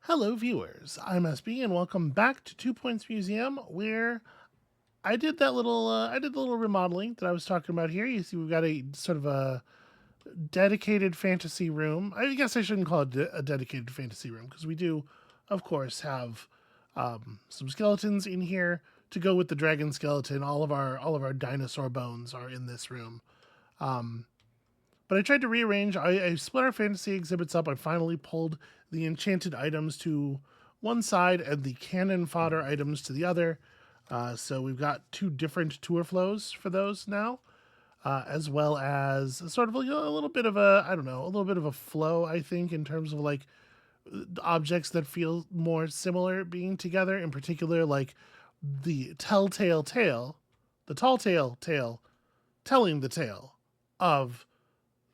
Hello, viewers. I'm SB, and welcome back to 2 Points Museum, where I did that little remodeling that I was talking about here. You see, we've got a sort of a dedicated fantasy room. I guess I shouldn't call it a dedicated fantasy room because we do, of course, have some skeletons in here to go with the dragon skeleton. All of our dinosaur bones are in this room. But I tried to rearrange. I split our fantasy exhibits up. I finally pulled the enchanted items to one side and the cannon fodder items to the other. So we've got two different tour flows for those now, as well as sort of like a little bit of a little bit of a flow, I think, in terms of like objects that feel more similar being together. In particular, like the telltale tale, the tall tale tale, telling the tale of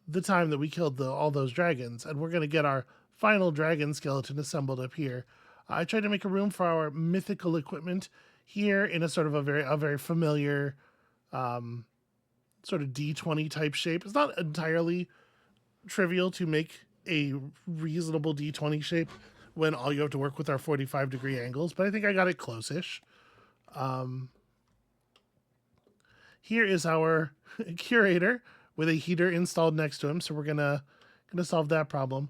the time that we killed all those dragons, and we're going to get our final dragon skeleton assembled up here. I tried to make a room for our mythical equipment here in a sort of a very familiar sort of D20 type shape. It's not entirely trivial to make a reasonable D20 shape when all you have to work with are 45-degree angles, but I think I got it close-ish. Here is our curator with a heater installed next to him, so we're gonna solve that problem.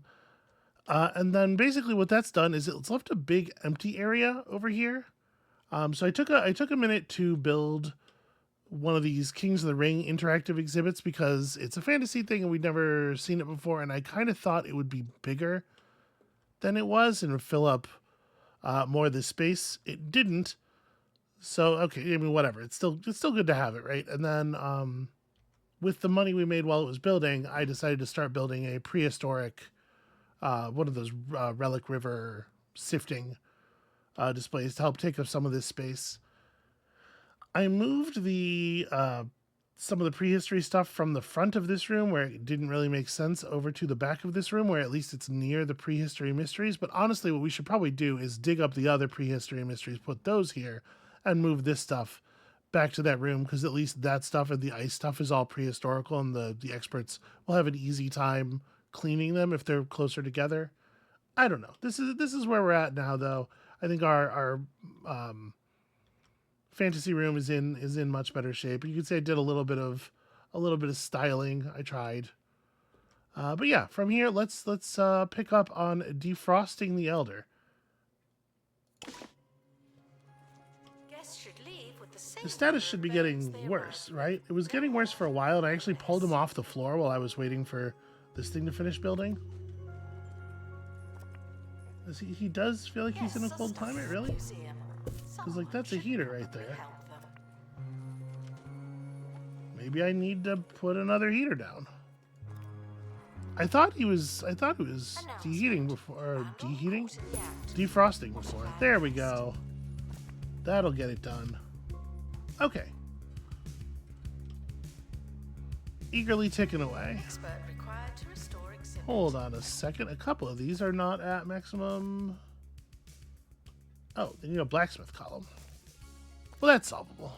And then basically what that's done is it's left a big empty area over here. So I took a minute to build one of these Kings of the Ring interactive exhibits because it's a fantasy thing and we'd never seen it before, and I kind of thought it would be bigger than it was and would fill up more of the space. It didn't. So okay, I mean whatever. It's still good to have it, right? And then with the money we made while it was building, I decided to start building a prehistoric, one of those relic river sifting displays to help take up some of this space. I moved the some of the prehistory stuff from the front of this room, where it didn't really make sense, over to the back of this room, where at least it's near the prehistory mysteries. But honestly, what we should probably do is dig up the other prehistory mysteries, put those here, and move this stuff back to that room, because at least that stuff and the ice stuff is all prehistorical, and the experts will have an easy time cleaning them if they're closer together. I don't know. This is where we're at now, though. I think our fantasy room is in much better shape. You could say I did a little bit of styling. I tried, but yeah. From here, let's pick up on defrosting the Elder. The status should be getting worse, right? It was getting worse for a while, and I actually pulled him off the floor while I was waiting for this thing to finish building. He does feel like he's in a cold climate, really? Because, like, that's a heater right there. Maybe I need to put another heater down. I thought he was deheating before, or defrosting before. There we go. That'll get it done. Okay. Eagerly ticking away. Hold on a second. A couple of these are not at maximum. Oh, they need a blacksmith column. Well, that's solvable.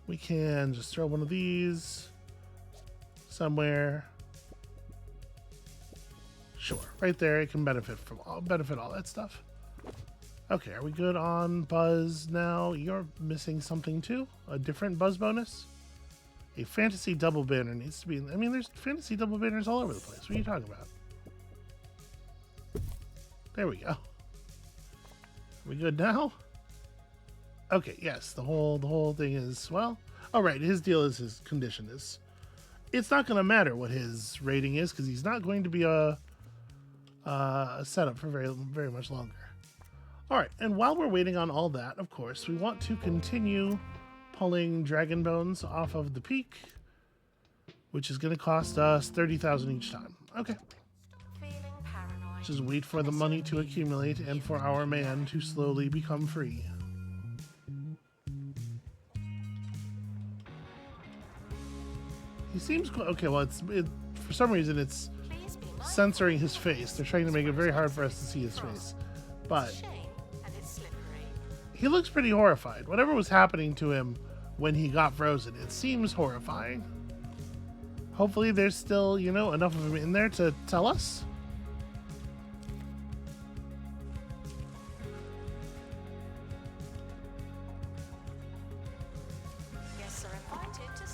We can just throw one of these somewhere. Sure, right there. It can benefit all that stuff. Okay, are we good on buzz now? You're missing something too? A different buzz bonus? A fantasy double banner needs to be... I mean, there's fantasy double banners all over the place. What are you talking about? There we go. Are we good now? Okay, yes, the whole thing is... Well, all right, his deal is his condition is... It's not going to matter what his rating is, because he's not going to be a setup for very much longer. All right, and while we're waiting on all that, of course, we want to continue pulling dragon bones off of the peak, which is going to cost us 30,000 each time. Okay. Just wait for the money to accumulate and for our man to slowly become free. He seems okay. Well, for some reason it's censoring his face. They're trying to make it very hard for us to see his face, but he looks pretty horrified. Whatever was happening to him when he got frozen, it seems horrifying. Hopefully there's still, enough of him in there to tell us.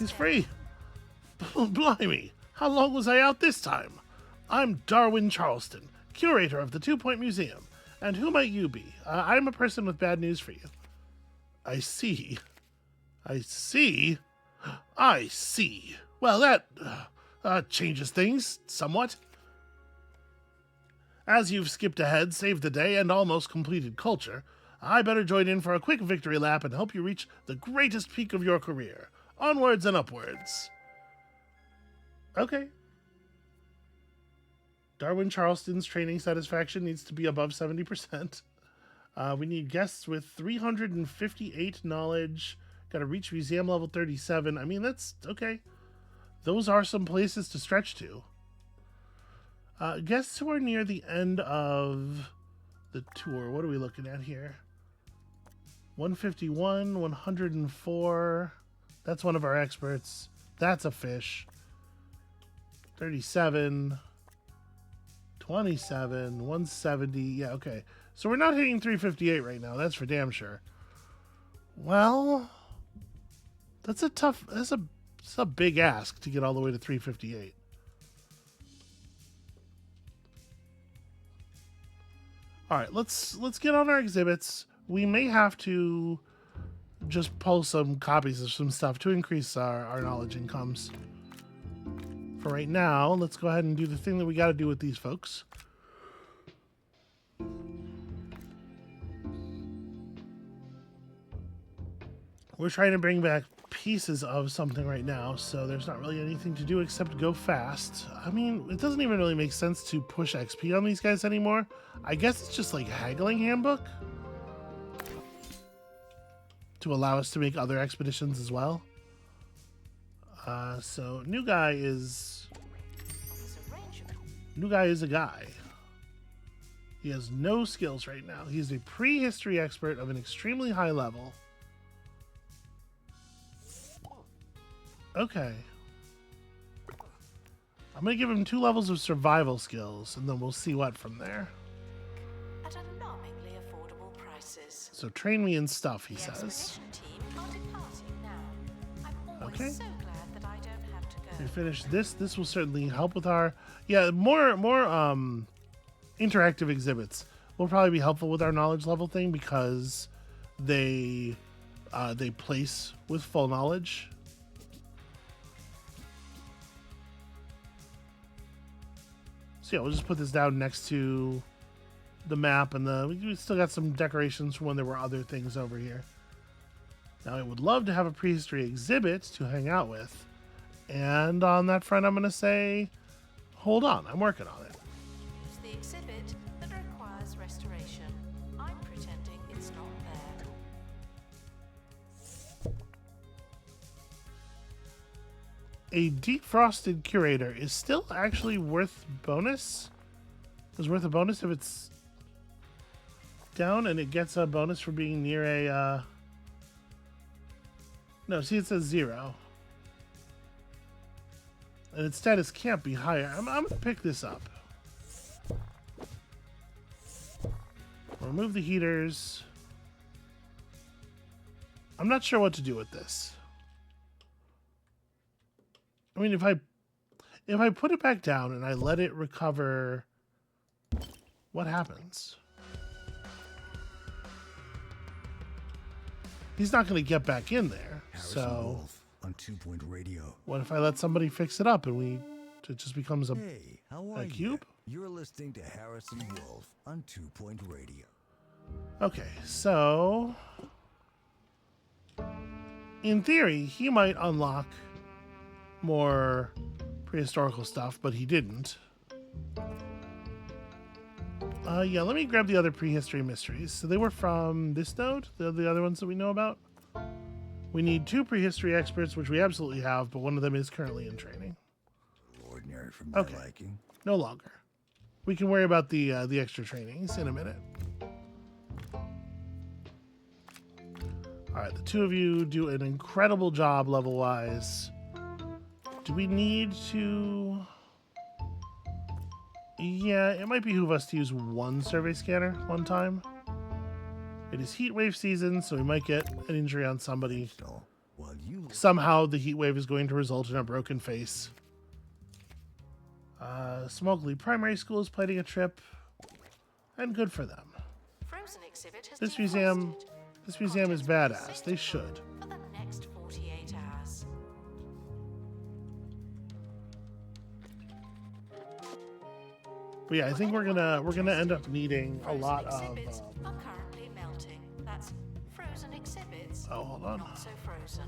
He's free. Blimey, how long was I out this time? I'm Darwin Charleston, curator of the 2-Point Museum. And who might you be? I'm a person with bad news for you. I see. I see. I see. Well, that changes things somewhat. As you've skipped ahead, saved the day, and almost completed culture, I better join in for a quick victory lap and help you reach the greatest peak of your career. Onwards and upwards. Okay. Darwin Charleston's training satisfaction needs to be above 70%. We need guests with 358 knowledge. Got to reach museum level 37. I mean, that's okay. Those are some places to stretch to. Guests who are near the end of the tour. What are we looking at here? 151, 104. That's one of our experts. That's a fish. 37, 27, 170. Yeah, okay. So we're not hitting 358 right now. That's for damn sure. Well, that's a big ask to get all the way to 358. All right, let's get on our exhibits. We may have to just pull some copies of some stuff to increase our knowledge incomes. For right now, let's go ahead and do the thing that we got to do with these folks. We're trying to bring back pieces of something right now, so there's not really anything to do except go fast. I mean, it doesn't even really make sense to push XP on these guys anymore. I guess it's just like haggling handbook to allow us to make other expeditions as well. So new guy is a guy. He has no skills right now. He's a prehistory expert of an extremely high level. Okay. I'm going to give him 2 levels of survival skills, and then we'll see what from there. At alarmingly affordable prices. So train me in stuff, he The says. expedition team are departing now. I'm always Okay. so glad that I don't have to go. We finish this. This will certainly help with our... Yeah, more interactive exhibits will probably be helpful with our knowledge level thing because they place with full knowledge. So yeah, we'll just put this down next to the map, and we still got some decorations from when there were other things over here. Now, I would love to have a prehistory exhibit to hang out with, and on that front, I'm going to say, hold on, I'm working on it. Use the exhibit that requires restoration. I'm pretending it's not there. A defrosted curator is still actually worth bonus. It's worth a bonus if it's down, and it gets a bonus for being near a... No, see, it says 0. And its status can't be higher. I'm going to pick this up. Remove the heaters. I'm not sure what to do with this. I mean, if I put it back down and I let it recover, what happens? He's not going to get back in there. So on 2-Point Radio. What if I let somebody fix it up and it just becomes a how are cube? You're listening to Harrison Wolf on 2-Point Radio. Okay, so in theory, he might unlock more prehistorical stuff, but he didn't. Yeah, let me grab the other prehistory mysteries. So they were from this node, the other ones that we know about. We need 2 prehistory experts, which we absolutely have, but one of them is currently in training. Ordinary for my liking. No longer. We can worry about the extra trainings in a minute. All right, the 2 of you do an incredible job level-wise. Do we need to... Yeah, it might behoove us to use 1 survey scanner one time. It is heat wave season, so we might get an injury on somebody. So, while you somehow the heat wave is going to result in a broken face. Smogley Primary School is planning a trip, and good for them. Frozen exhibit has This defrosted. museum is Contents badass. will be They safely should. for the next 48 hours. But yeah, I think we're gonna end up needing a Frozen lot of. exhibits are currently melting. That's frozen exhibits. Oh, hold on. Not so frozen.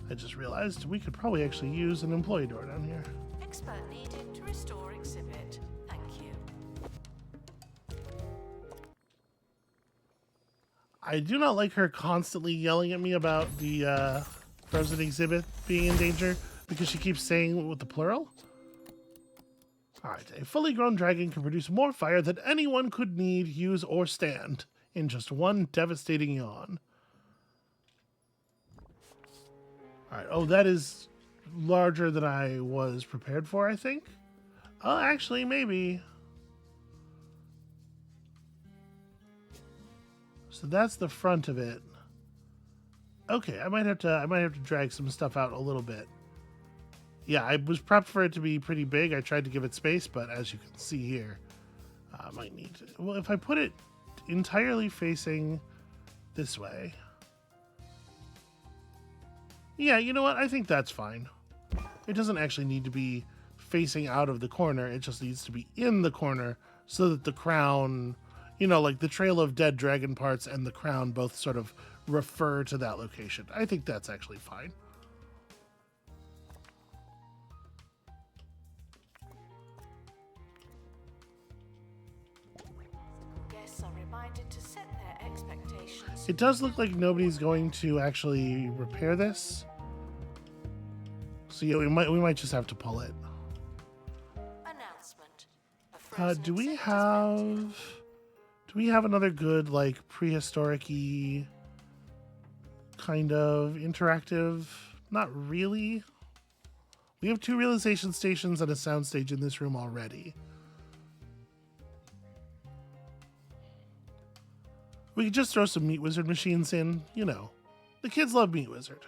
I just realized we could probably actually use an employee door down here. Expert needed to restore exhibit. Thank you. I do not like her constantly yelling at me about the frozen exhibit being in danger because she keeps saying it with the plural. Alright, a fully grown dragon can produce more fire than anyone could need, use, or stand in just one devastating yawn. Alright, oh, that is larger than I was prepared for, I think. Oh, actually, maybe. So that's the front of it. Okay, I might have to drag some stuff out a little bit. Yeah, I was prepped for it to be pretty big. I tried to give it space, but as you can see here, I might need to. Well, if I put it entirely facing this way. Yeah, you know what? I think that's fine. It doesn't actually need to be facing out of the corner. It just needs to be in the corner so that the crown, you know, like the trail of dead dragon parts and the crown both sort of refer to that location. I think that's actually fine. Guests are reminded to set their expectations. It does look like nobody's going to actually repair this. So yeah, we might just have to pull it. Announcement. A frozen Do we exhibit has melted. have another good like prehistoric-y kind of interactive? Not really. We have 2 realization stations and a soundstage in this room already. We could just throw some Meat Wizard machines in, you know. The kids love Meat Wizard.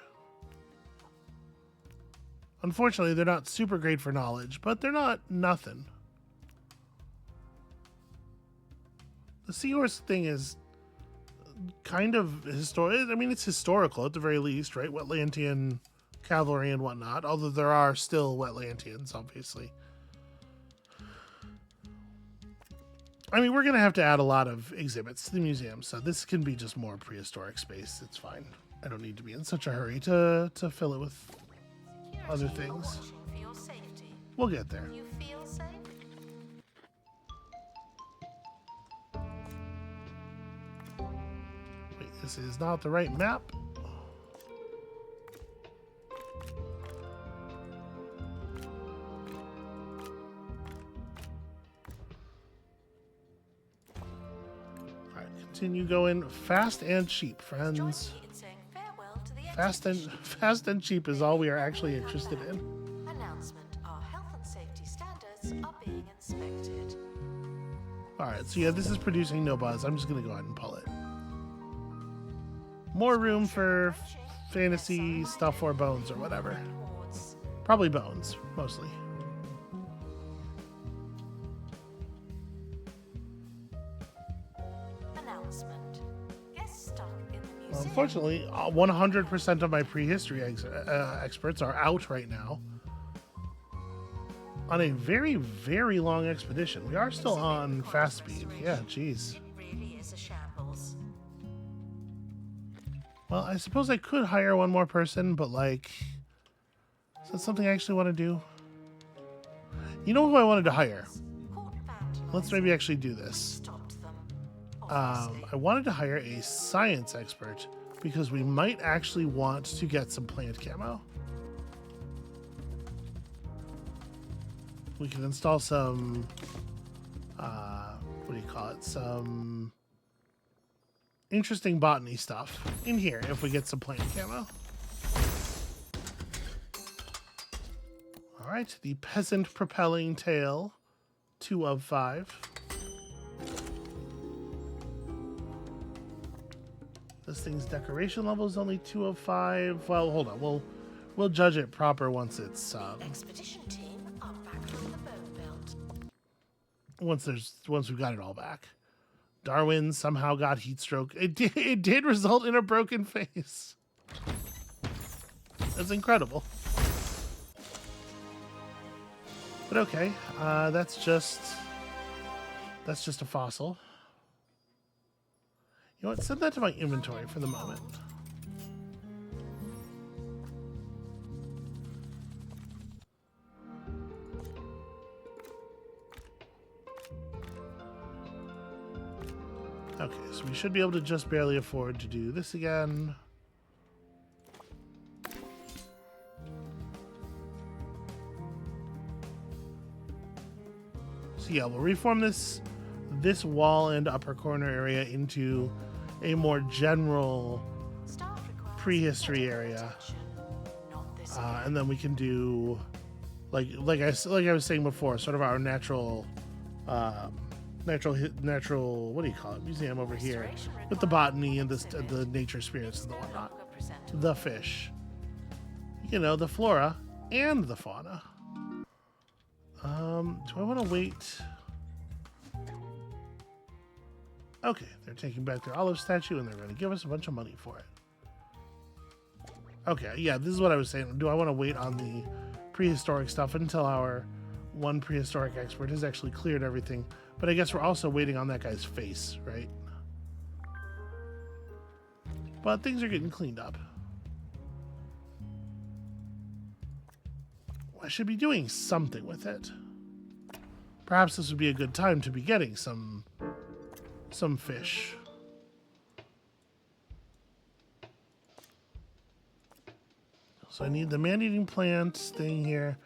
Unfortunately, they're not super great for knowledge, but they're not nothing. The seahorse thing is kind of historic. I mean, it's historical at the very least, right? Wetlantian cavalry and whatnot, although there are still Wetlantians, obviously. I mean, we're going to have to add a lot of exhibits to the museum, so this can be just more prehistoric space. It's fine. I don't need to be in such a hurry to fill it with other Security are things. watching for your safety. We'll get there. You feel safe? Wait, this is not the right map. Alright, continue going fast and cheap, Join me friends. in saying farewell to the Fast and cheap is all we are actually interested in. Announcement. Our health and safety standards are being inspected. Alright, so yeah, this is producing no buzz. I'm just gonna go ahead and pull it. More room for fantasy stuff or bones or whatever. Wards. Probably bones, mostly. Announcement. Guests stuck in the Well, museum. unfortunately, 100% of my prehistory experts are out right now on a very, very long expedition. We are still on fast speed. Yeah, jeez. It really is a shambles. Well, I suppose I could hire one more person, but like, is that something I actually want to do? You know who I wanted to hire? Court vandalism Let's maybe actually do this. stopped them. Obviously. I wanted to hire a science expert because we might actually want to get some plant camo. We can install some, what do you call it? Some interesting botany stuff in here if we get some plant camo. All right, the peasant propelling tail, 2 of 5. This thing's decoration level is only 205. Well, hold on. We'll judge it proper once it's Expedition team are back from the bone belt. once we've got it all back. Darwin somehow got heat stroke. It did result in a broken face. That's incredible. But okay, that's just a fossil. You know what? Send that to my inventory for the moment. Okay, so we should be able to just barely afford to do this again. So yeah, we'll reform this wall and upper corner area into a more general Staff requires prehistory area, attention. Not this and then we can do like I was saying before, sort of our natural what do you call it, museum over here with the botany and the nature spirits and the whatnot, longer presentable. the fish, you know, the flora and the fauna. Do I want to wait? Okay, they're taking back their olive statue and they're going to give us a bunch of money for it. Okay, yeah, this is what I was saying. Do I want to wait on the prehistoric stuff until our one prehistoric expert has actually cleared everything? But I guess we're also waiting on that guy's face, right? But things are getting cleaned up. I should be doing something with it. Perhaps this would be a good time to be getting some fish. So I need the man-eating plant thing here.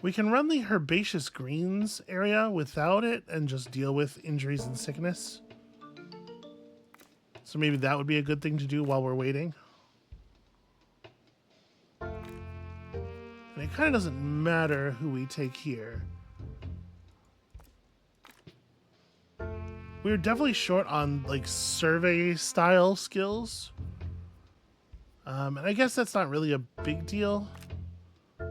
We can run the herbaceous greens area without it and just deal with injuries and sickness. So maybe that would be a good thing to do while we're waiting. And it kind of doesn't matter who we take here. We're definitely short on like survey style skills. And I guess that's not really a big deal. So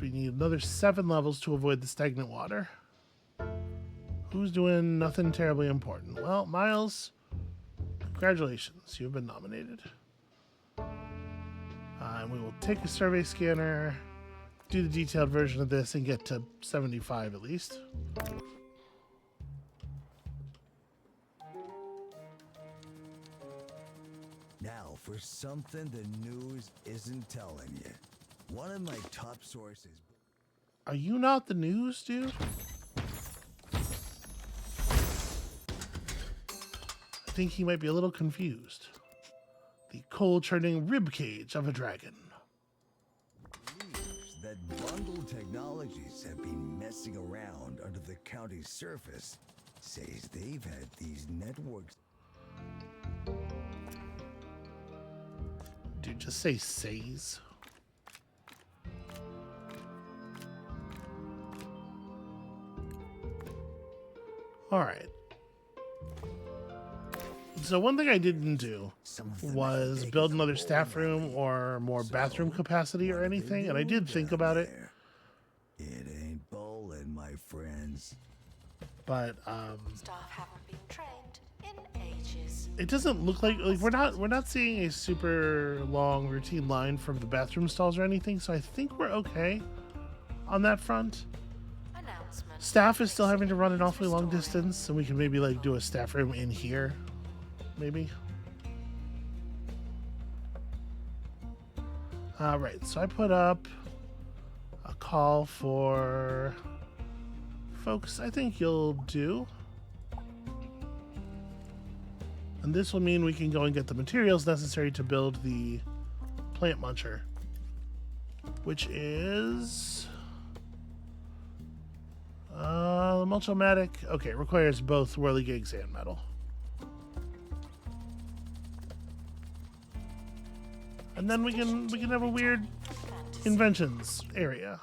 we need another 7 levels to avoid the stagnant water. Who's doing nothing terribly important? Well, Miles, congratulations, you've been nominated. And we will take a survey scanner, do the detailed version of this, and get to 75 at least. Now, for something the news isn't telling you. One of my top sources. Are you not the news, dude? I think he might be a little confused. The coal-churning ribcage of a dragon. Believes that bundled technologies have been messing around under the county's surface. Says they've had these networks. Dude, just say says. Alright. So one thing I didn't do was build another staff room or more bathroom capacity or anything, and I did think about it. It ain't bowling, my friends. But Staff haven't been trained in ages. it doesn't look like we're not seeing a super long routine line from the bathroom stalls or anything, so I think we're okay on that front. Announcement. Staff is still having to run an awfully long distance, so we can maybe like do a staff room in here, maybe. Right, so I put up a call for folks I think you'll do. And this will mean we can go and get the materials necessary to build the plant muncher, which is Mulchomatic. Okay, requires both whirligigs and metal. And then we can have a weird inventions area.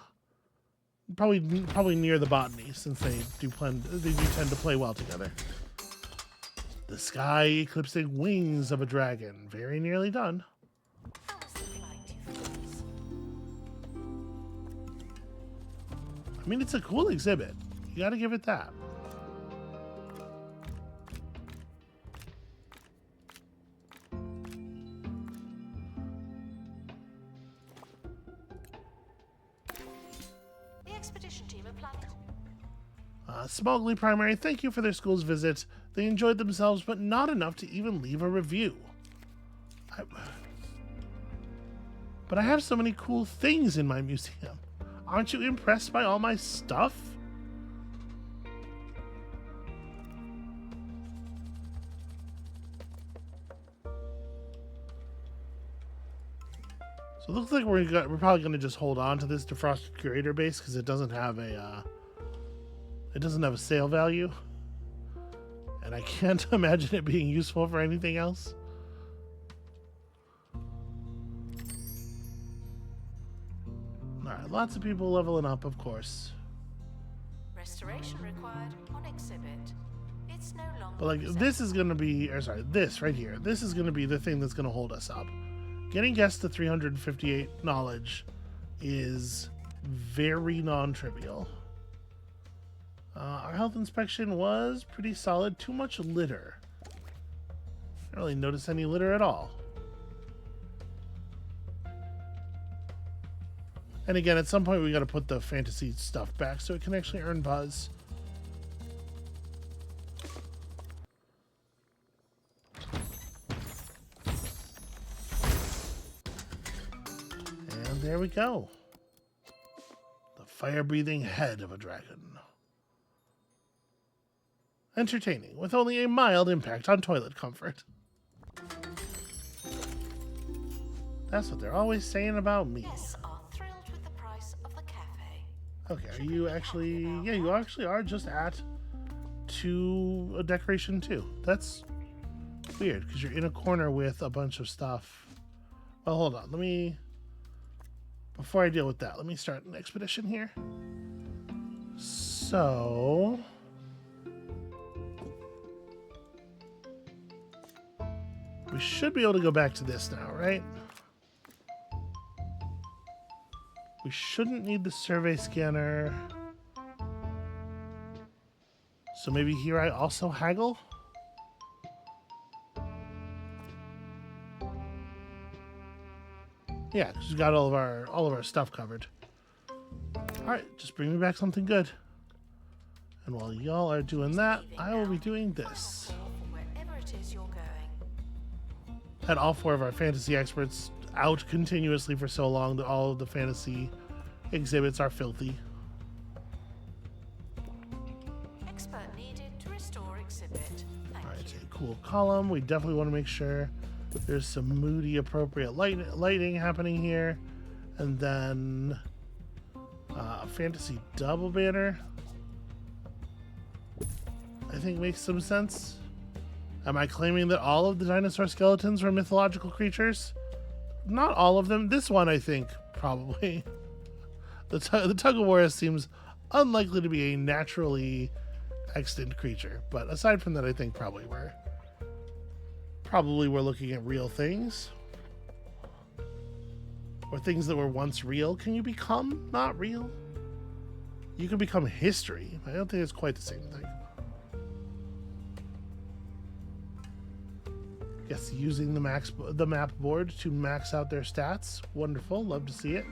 Probably near the botany, since they do tend to play well together. The sky eclipsing wings of a dragon. Very nearly done. How was the flight, you fools? I mean, it's a cool exhibit. You gotta give it that. The expedition team are planning. Smugly Primary, thank you for their school's visit. They enjoyed themselves, but not enough to even leave a review. But I have so many cool things in my museum. Aren't you impressed by all my stuff? So it looks like we're probably going to just hold on to this defrosted curator base because it doesn't have a sale value, and I can't imagine it being useful for anything else. All right, lots of people leveling up, of course. Restoration required on exhibit. It's no longer. But like this is going to be, or sorry, this right here. This is going to be the thing that's going to hold us up. Getting guests to 358 knowledge is very non-trivial. Our health inspection was pretty solid. Too much litter. I didn't really notice any litter at all. And again, at some point we got to put the fantasy stuff back so it can actually earn buzz. And there we go. The fire-breathing head of a dragon. Entertaining, with only a mild impact on toilet comfort. That's what they're always saying about me. Guests are thrilled with the price of the cafe. Okay, are you actually... Yeah, you actually are just at a decoration too. That's weird, because you're in a corner with a bunch of stuff. Well, hold on. Let me... Before I deal with that, let me start an expedition here. So... we should be able to go back to this now, right? We shouldn't need the survey scanner. So maybe here I also haggle? Yeah, because we've got all of our stuff covered. Alright, just bring me back something good. And while y'all are doing that, I will be doing this. Wherever it is you're going. Had all four of our fantasy experts out continuously for so long that all of the fantasy exhibits are filthy. Expert needed to restore exhibit. Thank All right, you. a cool column. We definitely want to make sure there's some moody, appropriate lighting happening here. And then a fantasy double banner, I think makes some sense. Am I claiming that all of the dinosaur skeletons were mythological creatures? Not all of them. This one, I think, probably. The Tug-of-War seems unlikely to be a naturally extant creature. But aside from that, I think probably we're looking at real things. Or things that were once real. Can you become not real? You can become history. I don't think it's quite the same thing. Yes, using the map board to max out their stats. Wonderful. Love to see it.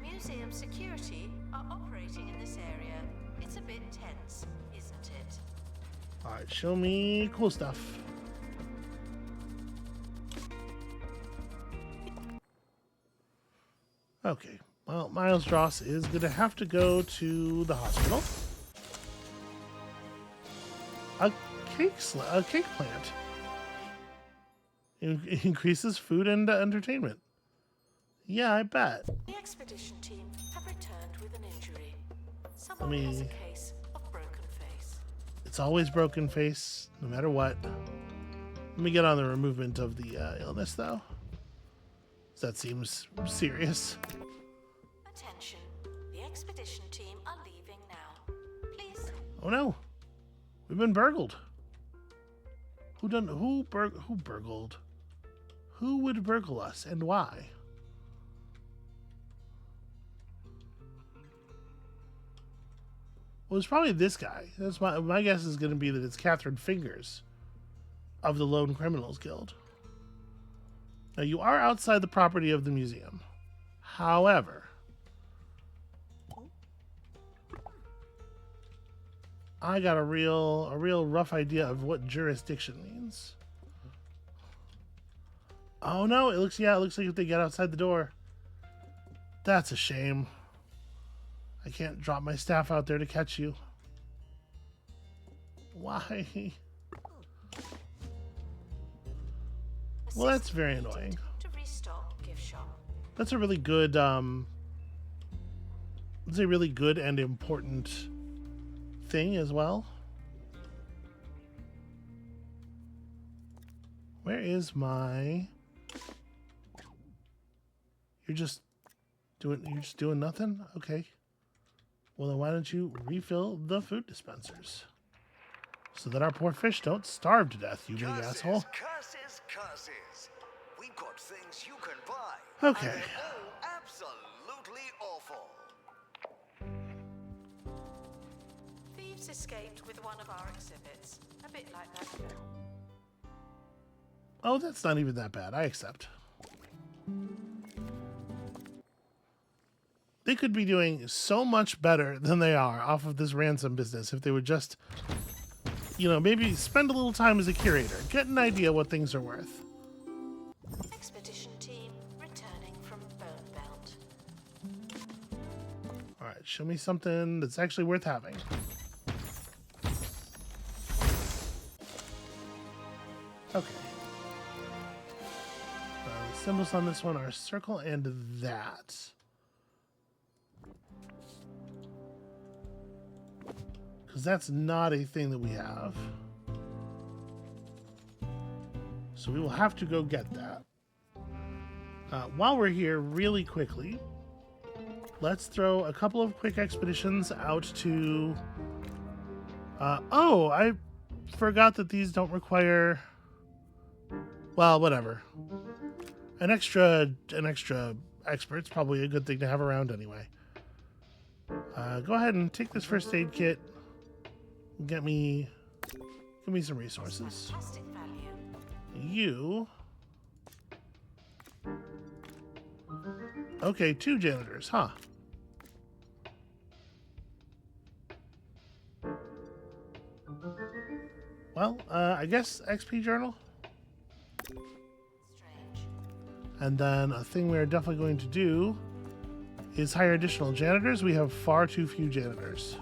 Museum security are operating in this area. It's a bit tense, isn't it? All right, show me cool stuff. Okay. Well, Miles Dross is going to have to go to the hospital. A cake plant. Increases food and entertainment. Yeah, I bet. The expedition team have returned with an injury. Someone has a case of broken face. It's always broken face, no matter what. Let me get on the removement of the illness, though. That seems serious. Attention. The expedition team are leaving now. Please. Oh no. We've been burgled. Who burgled? Who would burgle us and why? Well, it's probably this guy. That's my guess is going to be that it's Catherine Fingers of the Lone Criminals Guild. Now, you are outside the property of the museum. However, I got a real rough idea of what jurisdiction means. Oh no, it looks like if they get outside the door. That's a shame. I can't drop my staff out there to catch you. Why? Well, that's very annoying. To restock gift shop. That's a really good it's a really good and important thing as well. Where is my... You're just doing nothing? Okay. Well, then why don't you refill the food dispensers? So that our poor fish don't starve to death, you big asshole. Curses. We've got things you can buy. Okay. And they're all absolutely awful. Thieves escaped with one of our exhibits. A bit like that. Oh, that's not even that bad. I accept. They could be doing so much better than they are off of this ransom business if they would just, maybe spend a little time as a curator, get an idea what things are worth. Expedition team returning from Bonebound. All right, show me something that's actually worth having. Okay. The symbols on this one are circle and that. Because that's not a thing that we have. So we will have to go get that. While we're here, really quickly, let's throw a couple of quick expeditions out to... oh, I forgot that these don't require... Well, whatever. An extra expert's probably a good thing to have around anyway. Go ahead and take this first aid kit. Give me some resources. Fantastic value. You. Okay, 2 janitors, huh? Well, I guess XP journal. Strange. And then a thing we're definitely going to do is hire additional janitors. We have far too few janitors.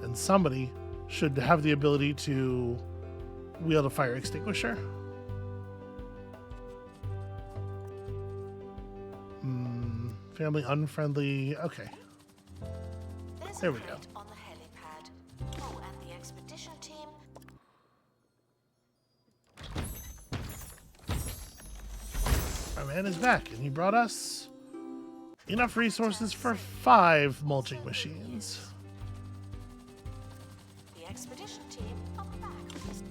And somebody should have the ability to wield a fire extinguisher. Family unfriendly. Okay. There's There a we go. crate on the helipad. Oh, and the expedition team. Our man is back, and he brought us enough resources for 5 mulching machines. The expedition team are back with this.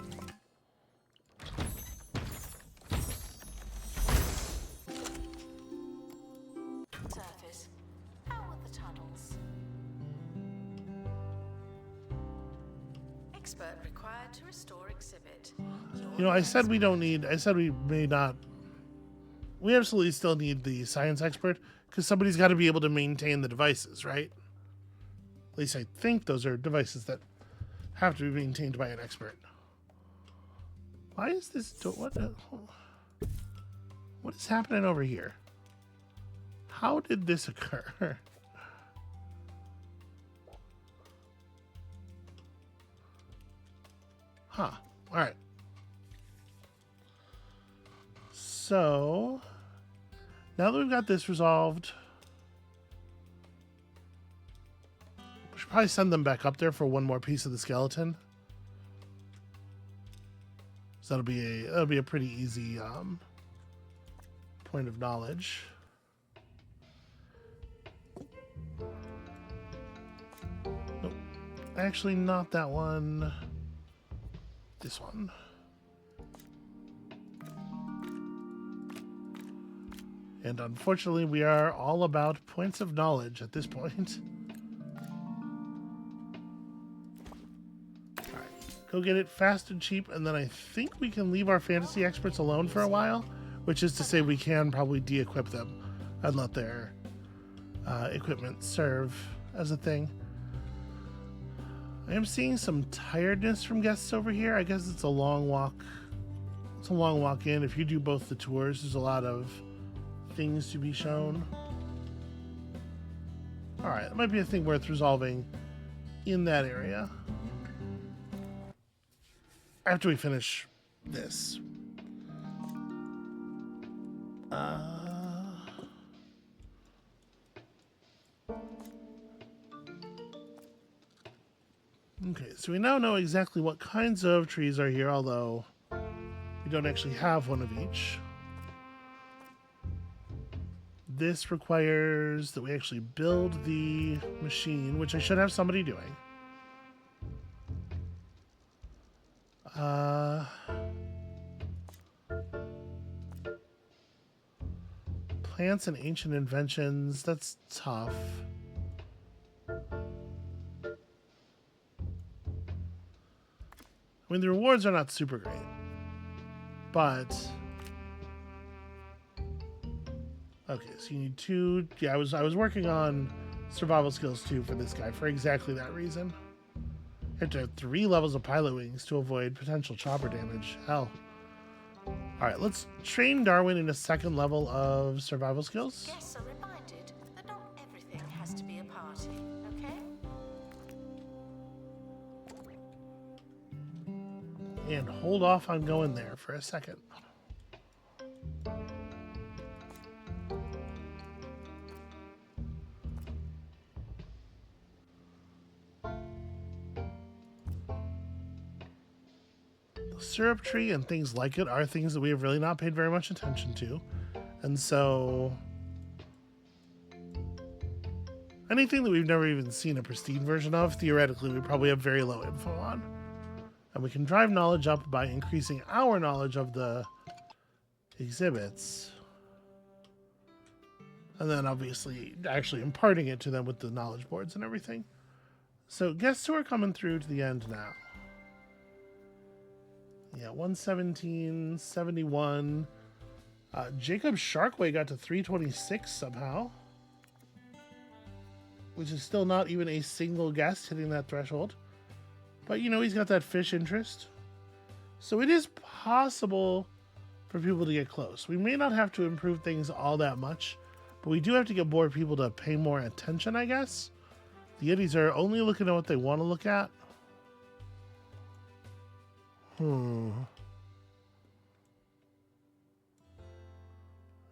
Surface. How are the tunnels? Expert required to restore exhibit. I said we don't need... I said we may not... We absolutely still need the science expert, because somebody's got to be able to maintain the devices, right? At least I think those are devices that have to be maintained by an expert. Why is this... What is happening over here? How did this occur? Huh. All right. So, now that we've got this resolved, we should probably send them back up there for one more piece of the skeleton. So that'll be a pretty easy point of knowledge. Nope. Actually, not that one. this one. And unfortunately, we are all about points of knowledge at this point. Alright, go get it fast and cheap, and then I think we can leave our fantasy experts alone for a while, which is to say we can probably de-equip them and let their equipment serve as a thing. I am seeing some tiredness from guests over here. I guess it's a long walk. It's a long walk in. If you do both the tours, there's a lot of things to be shown. All right, that might be a thing worth resolving in that area after we finish this. Okay, so we now know exactly what kinds of trees are here, although we don't actually have one of each. This requires that we actually build the machine, which I should have somebody doing. Plants and ancient inventions, that's tough. I mean, the rewards are not super great, but okay. So you need 2. Yeah, I was working on survival skills too for this guy for exactly that reason. You have to have 3 levels of pilot wings to avoid potential chopper damage. Hell. All right, let's train Darwin in a 2nd level of survival skills. Guests are reminded that not everything has to be a party, okay? And hold off on going there for a second. The syrup tree and things like it are things that we have really not paid very much attention to. And so anything that we've never even seen a pristine version of, theoretically, we probably have very low info on. And we can drive knowledge up by increasing our knowledge of the exhibits. And then obviously actually imparting it to them with the knowledge boards and everything. So guests who are coming through to the end now. Yeah, 117, 71. Jacob Sharkway got to 326 somehow. Which is still not even a single guest hitting that threshold. But, you know, he's got that fish interest. So it is possible for people to get close. We may not have to improve things all that much, but we do have to get more people to pay more attention, I guess. The Yetis are only looking at what they want to look at.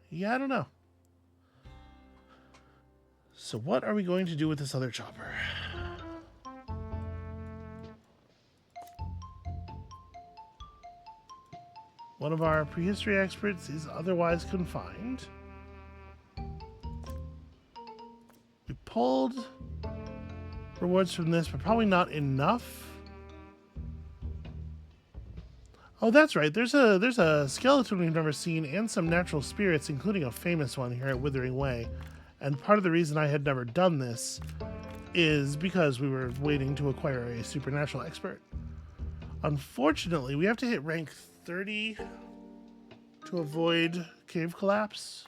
Yeah, I don't know. So what are we going to do with this other chopper? One of our prehistory experts is otherwise confined. We pulled rewards from this, but probably not enough. Oh, that's right. There's a skeleton we've never seen and some natural spirits, including a famous one here at Withering Way. And part of the reason I had never done this is because we were waiting to acquire a supernatural expert. Unfortunately, we have to hit rank 30 to avoid cave collapse.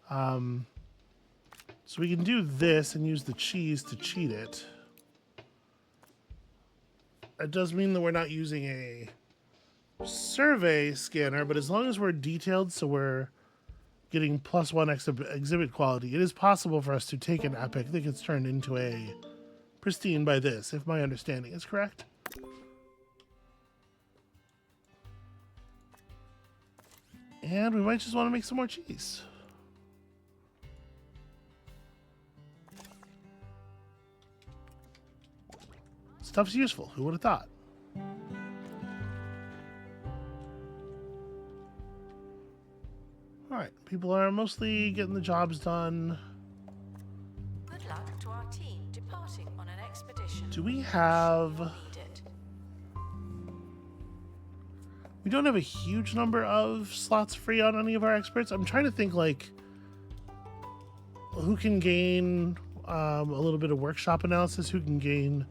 So we can do this and use the cheese to cheat it. It does mean that we're not using a survey scanner, but as long as we're detailed, so we're getting +1 exhibit quality, it is possible for us to take an epic that gets turned into a pristine by this, if my understanding is correct. And we might just want to make some more cheese. Stuff's useful. Who would have thought? Alright, people are mostly getting the jobs done. Good luck to our team departing on an expedition. Do we have... Need it. We don't have a huge number of slots free on any of our experts. I'm trying to think, like, who can gain a little bit of workshop analysis, who can gain,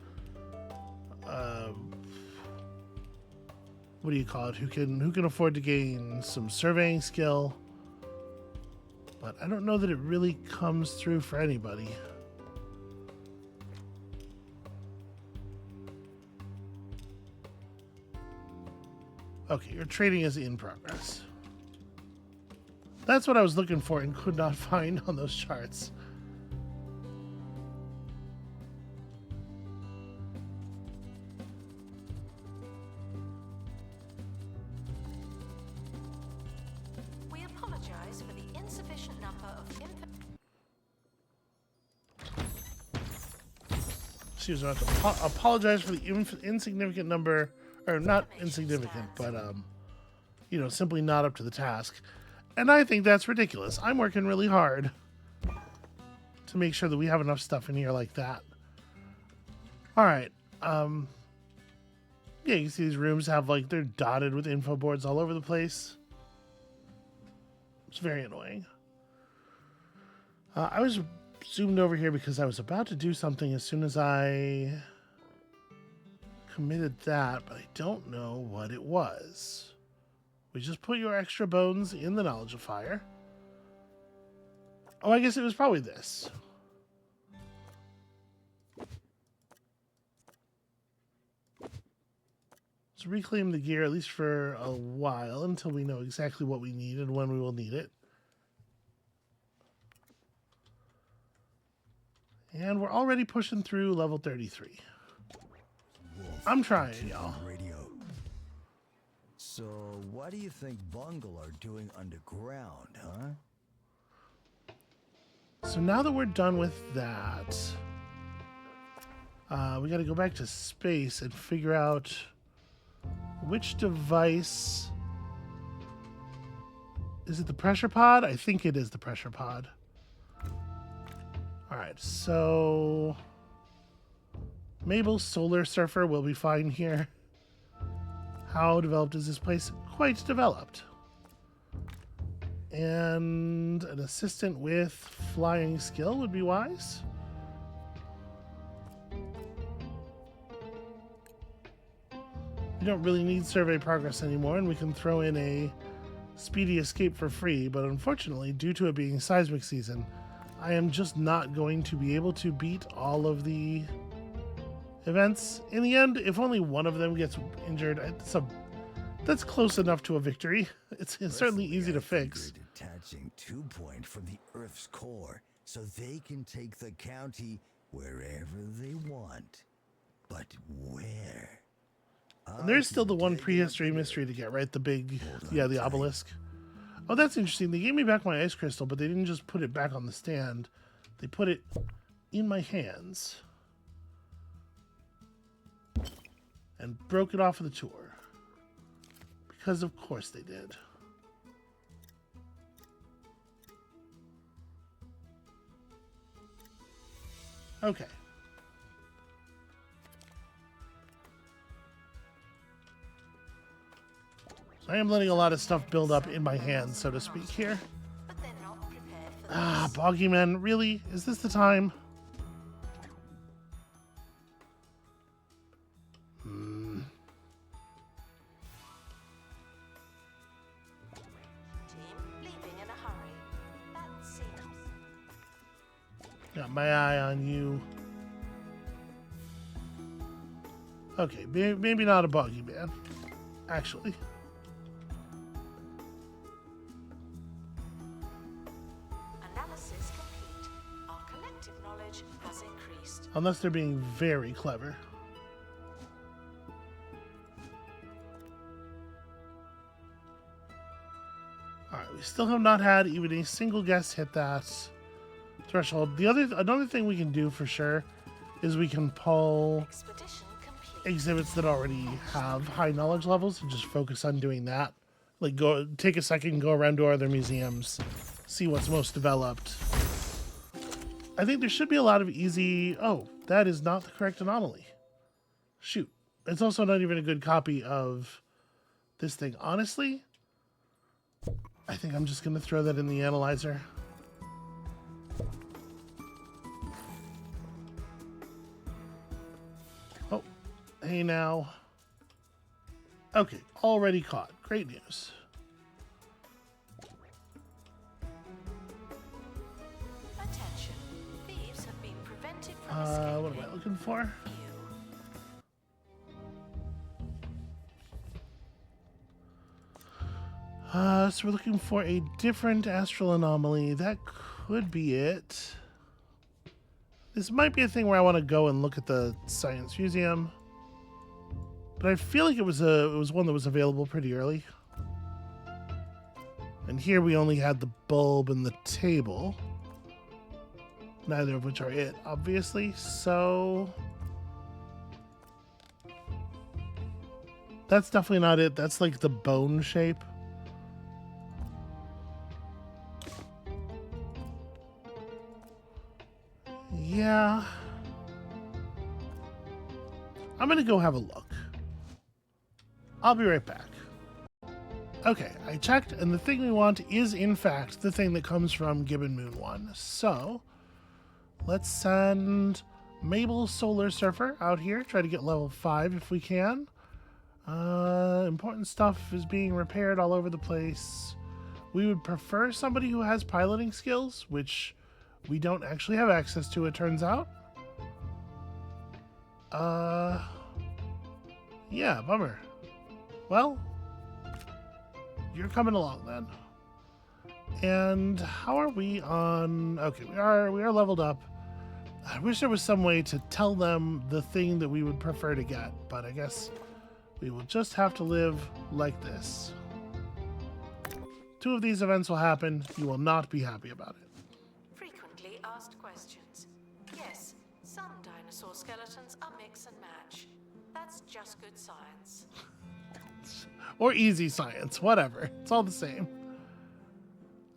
what do you call it? Who can afford to gain some surveying skill? But I don't know that it really comes through for anybody. Okay, your trading is in progress. That's what I was looking for and could not find on those charts. We apologize for the insufficient number of She was about to apologize for the insignificant number, or not insignificant, but you know, simply not up to the task. And I think that's ridiculous. I'm working really hard to make sure that we have enough stuff in here like that. All right. Yeah, you can see these rooms have, like, they're dotted with info boards all over the place. It's very annoying. I was zoomed over here because I was about to do something as soon as I committed that, but I don't know what it was. We just put your extra bones in the knowledgeifier. Oh, I guess it was probably this. Let's reclaim the gear, at least for a while, until we know exactly what we need and when we will need it. And we're already pushing through level 33. Wolf, I'm trying, y'all. radio. So, what do you think Bungle are doing underground, huh? So now that we're done with that, we got to go back to space and figure out which device. Is it the pressure pod? I think it is the pressure pod. All right, so Mabel's solar surfer will be fine here. How developed is this place? Quite developed. And an assistant with flying skill would be wise. We don't really need survey progress anymore, and we can throw in a speedy escape for free, but unfortunately, due to it being seismic season, I am just not going to be able to beat all of the events. In the end, if only one of them gets injured, that's close enough to a victory. It's certainly easy to fix. Detaching 2-point from the Earth's core so they can take the county wherever they want. But where? And there's still the one prehistory mystery to get, right? The big, yeah, the obelisk. Oh, that's interesting. They gave me back my ice crystal, but they didn't just put it back on the stand. They put it in my hands and broke it off of the tour. Because of course they did. Okay. I am letting a lot of stuff build up in my hands, so to speak, here. but they're not prepared for Ah, Boggyman, really? Is this the time? team leaving in a hurry. That seems Got my eye on you. Okay, maybe not a Boggyman, actually. analysis complete. Our collective knowledge has increased. Unless they're being very clever. Alright, we still have not had even a single guest hit that threshold. Another thing we can do for sure is we can pull Expedition complete. exhibits that already have high knowledge levels and just focus on doing that. Like, go take a second, go around to our other museums, see what's most developed. I think there should be a lot of easy... Oh, that is not the correct anomaly. Shoot. It's also not even a good copy of this thing. Honestly, I think I'm just going to throw that in the analyzer. Oh, hey now. Okay, already caught. Great news. Attention. Thieves have been prevented from escaping. What am I looking for? You. So we're looking for a different astral anomaly. That could be it. This might be a thing where I want to go and look at the Science Museum. But I feel like it was one that was available pretty early. And here we only had the bulb and the table. Neither of which are it, obviously. So that's definitely not it. That's like the bone shape. Yeah. I'm gonna go have a look. I'll be right back. Okay, I checked, and the thing we want is, in fact, the thing that comes from Gibbon Moon 1. So, let's send Mabel Solar Surfer out here, try to get level 5 if we can. Important stuff is being repaired all over the place. We would prefer somebody who has piloting skills, which we don't actually have access to, it turns out. Yeah, bummer. Well, you're coming along then. And how are we on? Okay, we are leveled up. I wish there was some way to tell them the thing that we would prefer to get, but I guess we will just have to live like this. 2 of these events will happen. You will not be happy about it. Frequently asked questions. Yes, some dinosaur skeletons are mix and match. That's just good science. Or easy science, whatever. It's all the same.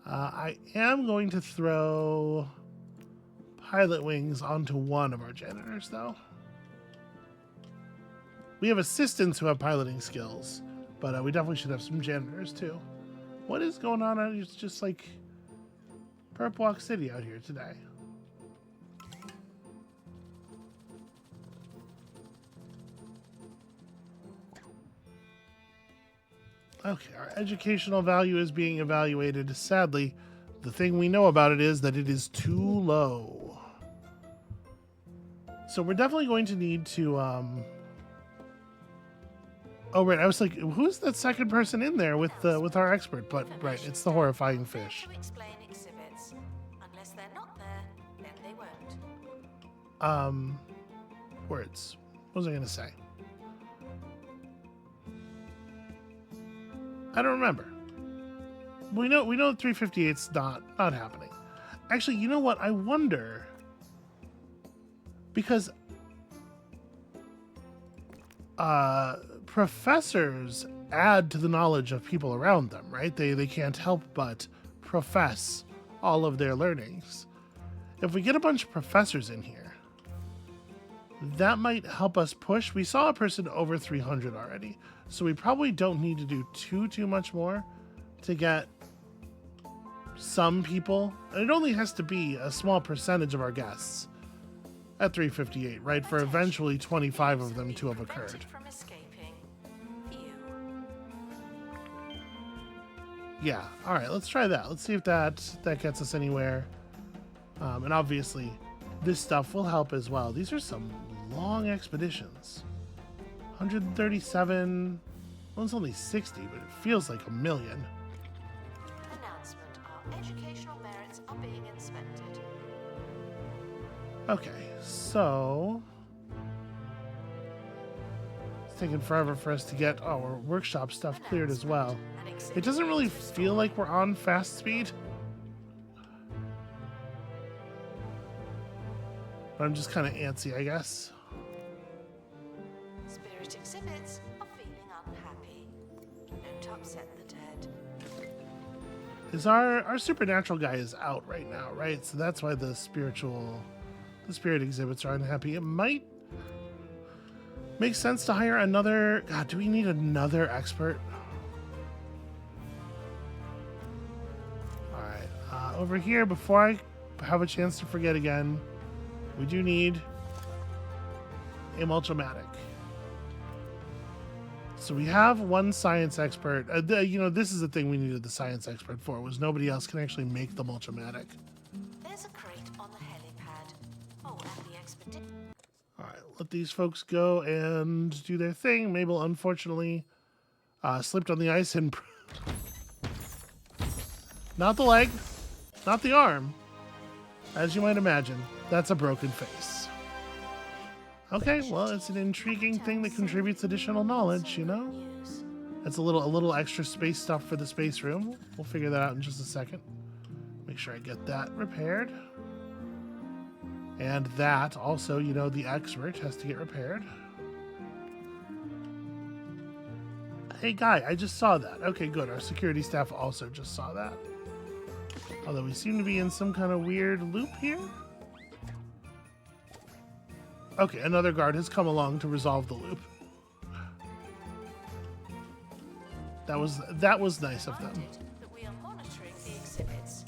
I am going to throw pilot wings onto one of our janitors, though. We have assistants who have piloting skills, but we definitely should have some janitors, too. What is going on? It's just like Perp Walk City out here today. Okay, our educational value is being evaluated. Sadly, the thing we know about it is that it is too low. So we're definitely going to need to, Oh, right, I was like, who's that second person in there with our expert? But, right, it's the horrifying fish. To explain exhibits. Unless they're not there, then they won't. Words. What was I going to say? I don't remember. We know that 358's not happening. Actually, you know what? I wonder, because professors add to the knowledge of people around them, right? They can't help but profess all of their learnings. If we get a bunch of professors in here, that might help us push. We saw a person over 300 already, so we probably don't need to do too much more to get some people. And it only has to be a small percentage of our guests at 358, right? For eventually 25 of them to have occurred. From escaping. You. Yeah, all right, let's try that. Let's see if that gets us anywhere. And obviously, this stuff will help as well. These are some long expeditions. 137. Well, it's only 60, but it feels like a million. Announcement. Our educational merits are being inspected. Okay, so it's taking forever for us to get our workshop stuff cleared as well. It doesn't really feel like we're on fast speed. But I'm just kind of antsy, I guess. Spirit exhibits are feeling unhappy. Don't upset the dead. Is our supernatural guy is out right now, right? So that's why the spirit exhibits are unhappy. It might make sense to hire another. God, do we need another expert? over here, before I have a chance to forget again, we do need a Mulchomatic. So we have one science expert. You know, this is the thing we needed the science expert for, was nobody else can actually make the Mulchomatic. There's a crate on the helipad. Oh, and the expedition. All right, let these folks go and do their thing. Mabel, unfortunately, slipped on the ice and... Not the leg, not the arm. As you might imagine, that's a broken face. Okay, well, it's an intriguing thing that contributes additional knowledge, you know? It's a little extra space stuff for the space room. We'll figure that out in just a second. Make sure I get that repaired. And that also, you know, the expert has to get repaired. Hey, guy, I just saw that. Okay, good. Our security staff also just saw that. Although we seem to be in some kind of weird loop here. Okay, another guard has come along to resolve the loop. That was nice of them. That we are monitoring the exhibits.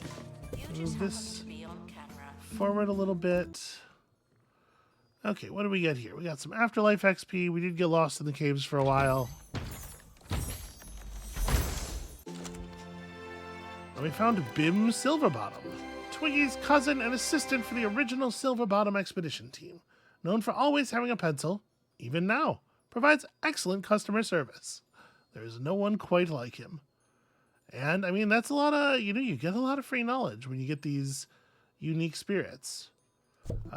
You Move just this happen to be on camera. forward a little bit. Okay, what do we get here? We got some Afterlife XP. We did get lost in the caves for a while. And we found Bim Silverbottom, Twiggy's cousin and assistant for the original Silverbottom expedition team. Known for always having a pencil, even now, provides excellent customer service. There is no one quite like him. And, I mean, that's a lot of, you know, you get a lot of free knowledge when you get these unique spirits.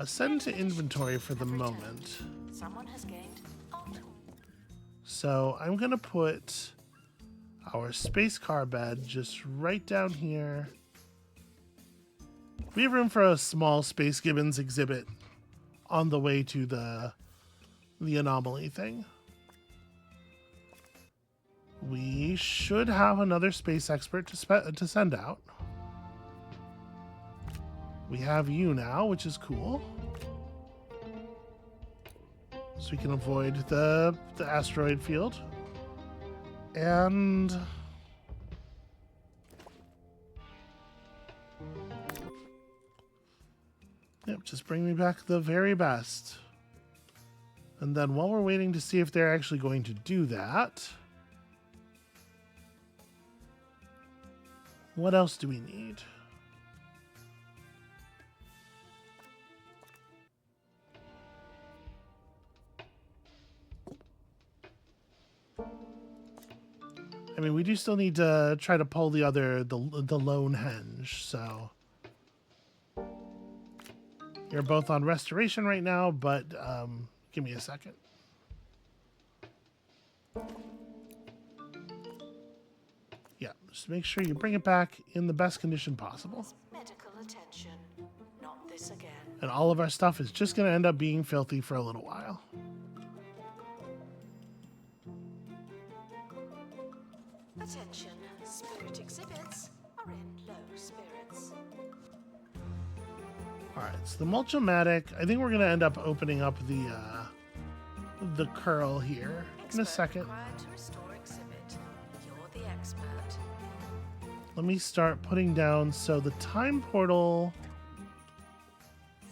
Send to inventory for the moment. Someone has gained. So I'm going to put our space car bed just right down here. We have room for a small Space Gibbons exhibit on the way to the anomaly thing. We should have another space expert to send out. We have you now, which is cool. So we can avoid the asteroid field. And yep, just bring me back the very best. And then while we're waiting to see if they're actually going to do that, what else do we need? I mean, we do still need to try to pull the lone henge, so you're both on restoration right now, but give me a second. Yeah, just make sure you bring it back in the best condition possible. Medical attention. Not this again. And all of our stuff is just going to end up being filthy for a little while. Attention. Spirit exhibits are in low spirits. All right, so the Mulchomatic, I think we're going to end up opening up the curl here in a second. Required to restore exhibit. You're the expert. Let me start putting down, so the time portal,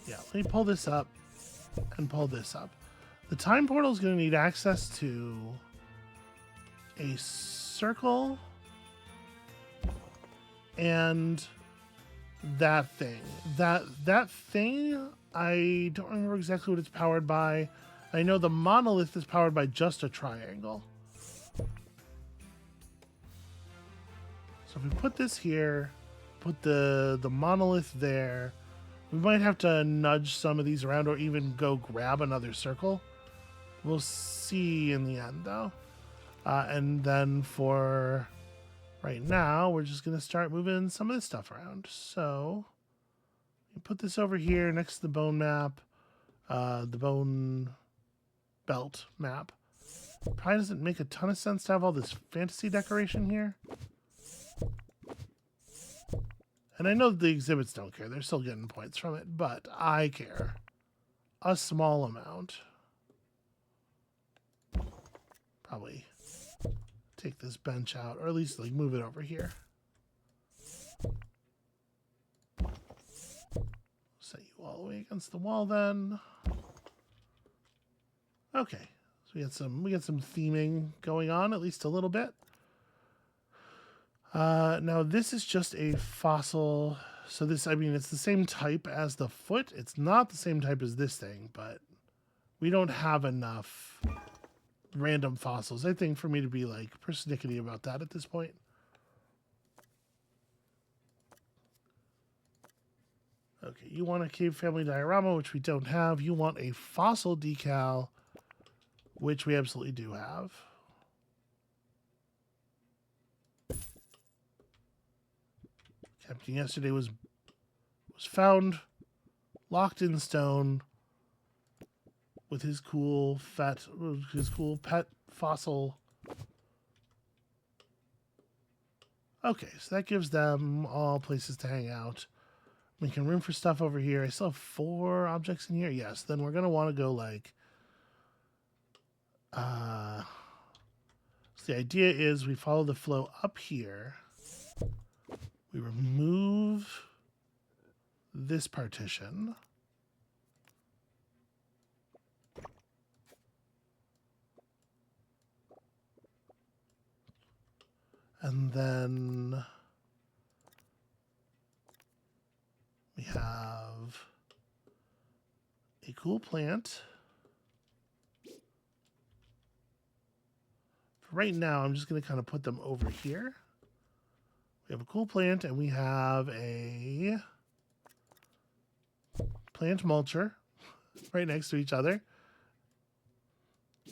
yeah, let me pull this up and pull this up. The time portal is going to need access to a circle and that thing. That thing, I don't remember exactly what it's powered by. I know the monolith is powered by just a triangle. So if we put this here, put the monolith there, we might have to nudge some of these around or even go grab another circle. We'll see in the end, though. And then for right now, we're just going to start moving some of this stuff around. So you put this over here next to the bone map, the bone belt map. Probably doesn't make a ton of sense to have all this fantasy decoration here. And I know the exhibits don't care. They're still getting points from it, but I care. A small amount. Probably take this bench out, or at least like move it over here. against the wall then. Okay, so we got some theming going on, at least a little bit. Now this is just a fossil. So this, I mean, it's the same type as the foot. It's not the same type as this thing, but we don't have enough random fossils, I think, for me to be like persnickety about that at this point. Okay, you want a cave family diorama, which we don't have. You want a fossil decal, which we absolutely do have. Captain yesterday was found locked in stone with his cool pet fossil. Okay, so that gives them all places to hang out. Making room for stuff over here. I still have 4 objects in here. Yes, then we're gonna want to go like. So the idea is we follow the flow up here. We remove this partition. And then we have a cool plant. For right now, I'm just going to kind of put them over here. We have a cool plant, and we have a plant mulcher right next to each other.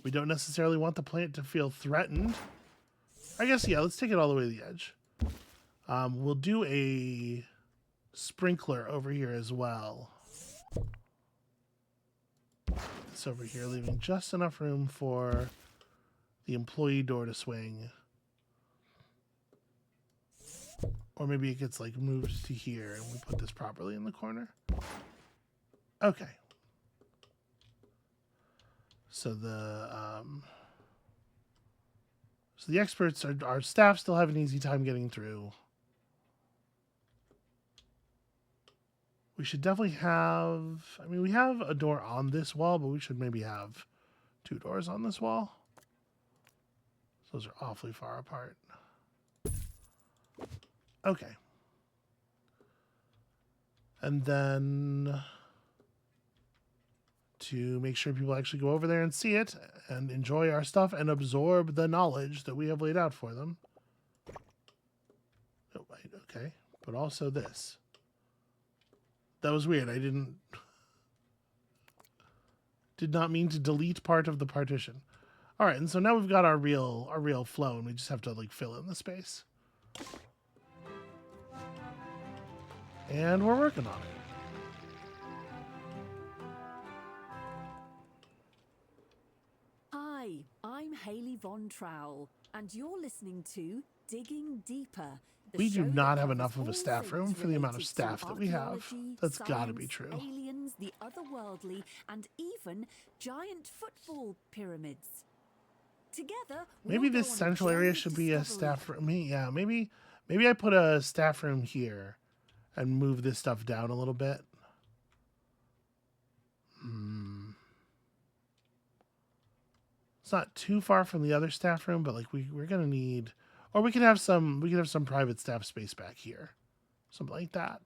We don't necessarily want the plant to feel threatened. I guess, yeah, let's take it all the way to the edge. We'll do a sprinkler over here as well. This over here, leaving just enough room for the employee door to swing. Or maybe it gets like moved to here and we put this properly in the corner. Okay. So the experts, our staff still have an easy time getting through. We should definitely have, I mean, we have a door on this wall, but we should maybe have 2 doors on this wall. Those are awfully far apart. Okay. And then to make sure people actually go over there and see it and enjoy our stuff and absorb the knowledge that we have laid out for them. Oh, wait, okay. But also this. That was weird. I did not mean to delete part of the partition. All right, and so now we've got our real flow, and we just have to like fill in the space. And we're working on it. Hi, I'm Hayley Von Trowell, and you're listening to Digging Deeper. We do not have enough of a staff room for the amount of staff that we have. That's got to be true. Aliens, the otherworldly, and even giant football pyramids. Together, maybe this central area should be a staff room. Yeah, maybe I put a staff room here and move this stuff down a little bit. It's not too far from the other staff room, but like we're gonna need, or we can have some private staff space back here, something like that.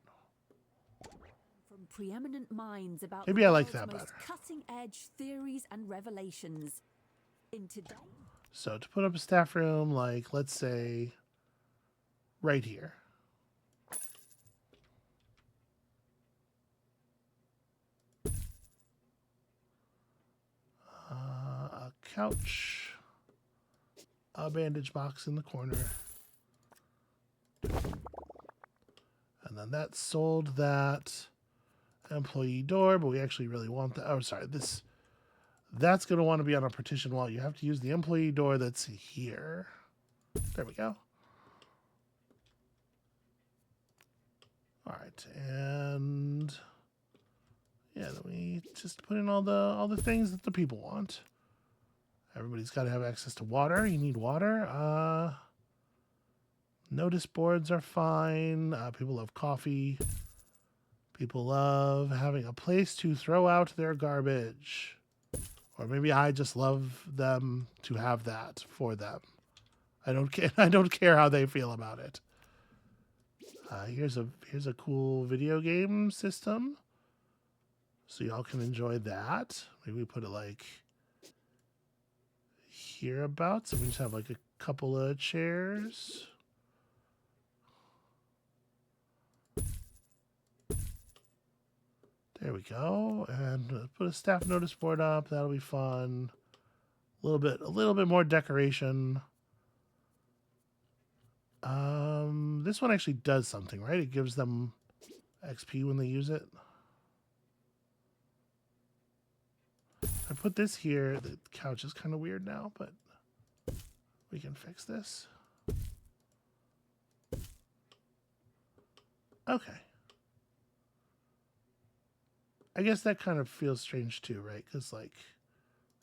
From preeminent minds about maybe I like that better. Cutting edge theories and revelations. In today. So to put up a staff room, like let's say right here. A couch, a bandage box in the corner, and then that sold that employee door, but we actually really want that. Oh, sorry, that's going to want to be on a partition wall. You have to use the employee door that's here. There we go. All right, and yeah, then we just put in all the things that the people want. Everybody's got to have access to water. You need water. Notice boards are fine. People love coffee. People love having a place to throw out their garbage. Or maybe I just love them to have that for them. I don't care. I don't care how they feel about it. Here's a cool video game system, so y'all can enjoy that. Maybe we put it like hereabouts, and we just have like a couple of chairs. There we go, and put a staff notice board up. That'll be fun. A little bit more decoration. This one actually does something, right? It gives them XP when they use it. I put this here. The couch is kind of weird now, but we can fix this. Okay. I guess that kind of feels strange too, right? Because, like,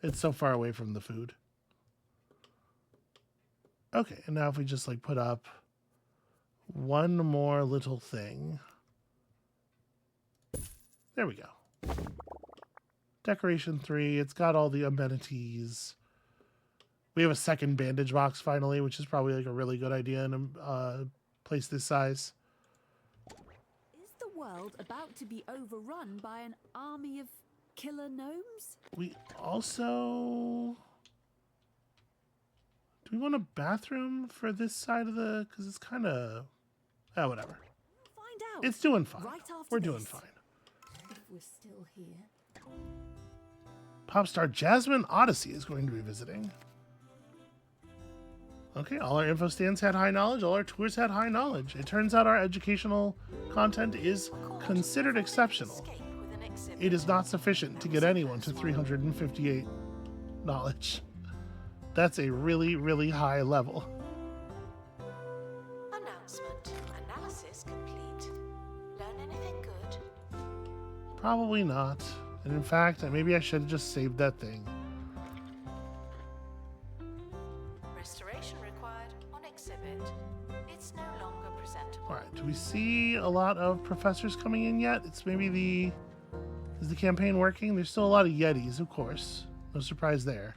it's so far away from the food. Okay, and now if we just, like, put up one more little thing. There we go. Decoration 3. It's got all the amenities. We have a second bandage box finally, which is probably, like, a really good idea in a place this size. Is the world about to be overrun by an army of killer gnomes? We also... Do we want a bathroom for this side of the... Because it's kind of... Oh, whatever. We'll find out. It's doing fine. Right after We're doing this. fine. If we're still here. Popstar Jasmine Odyssey is going to be visiting. Okay, all our info stands had high knowledge. All our tours had high knowledge. It turns out our educational content is considered exceptional. Escape with an exhibit. It is not sufficient to get anyone to 358 knowledge. That's a really, really high level. Announcement. Analysis complete. Learn anything good? Probably not. And in fact, maybe I should have just saved that thing. Restoration required on exhibit. It's no longer presentable. All right, do we see a lot of professors coming in yet? It's maybe the... Is the campaign working? There's still a lot of Yetis, of course. No surprise there.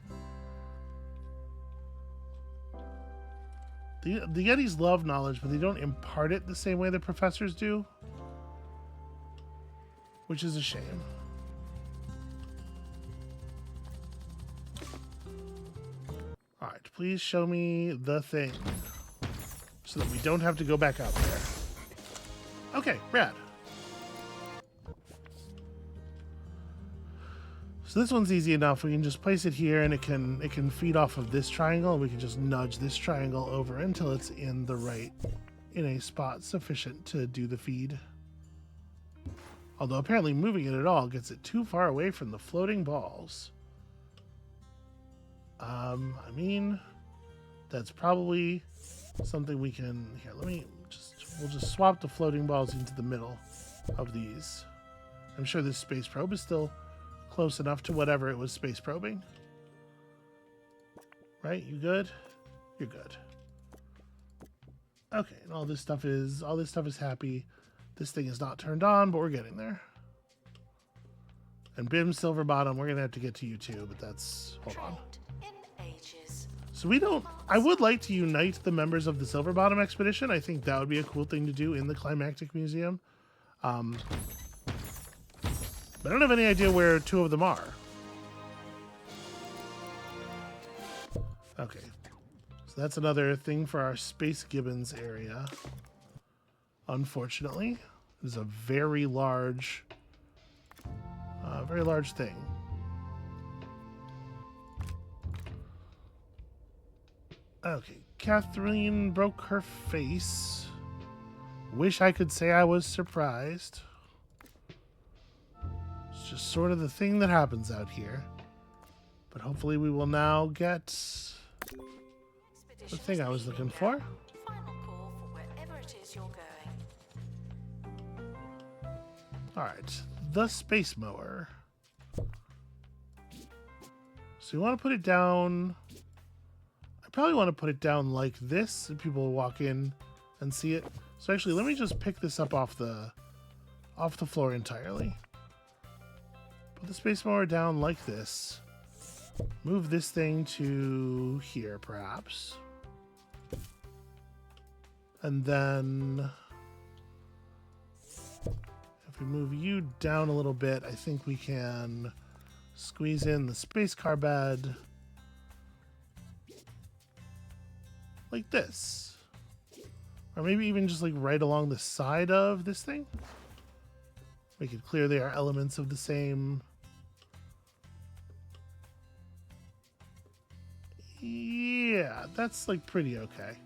The Yetis love knowledge, but they don't impart it the same way the professors do. Which is a shame. Alright, please show me the thing. So that we don't have to go back out there. Okay, rad. So this one's easy enough. We can just place it here and it can feed off of this triangle, and we can just nudge this triangle over until it's in a spot sufficient to do the feed. Although apparently moving it at all gets it too far away from the floating balls. I mean, that's probably something we can... Here, we'll just swap the floating balls into the middle of these. I'm sure this space probe is still close enough to whatever it was space probing. Right? You good? You're good. Okay, and all this stuff is happy. This thing is not turned on, but we're getting there. And Bim Silverbottom, we're gonna have to get to you too, but that's... Hold on. Trained in ages. So we don't... I would like to unite the members of the Silverbottom expedition. I think that would be a cool thing to do in the Climactic Museum. But I don't have any idea where two of them are. Okay. So that's another thing for our Space Gibbons area. Unfortunately. It is a very large thing. Okay. Catherine broke her face. Wish I could say I was surprised. It's just sort of the thing that happens out here. But hopefully we will now get the thing I was looking for. Final call for wherever it is you're going. Alright. The Space Mower. So you want to put it down... I probably want to put it down like this so people will walk in and see it. So actually, let me just pick this up off the off the floor entirely. Put the space mower down like this. Move this thing to here, perhaps. And then if we move you down a little bit, I think we can squeeze in the space car bed like this. Or maybe even just like right along the side of this thing. Make it clear they are elements of the same. Yeah, that's like pretty okay.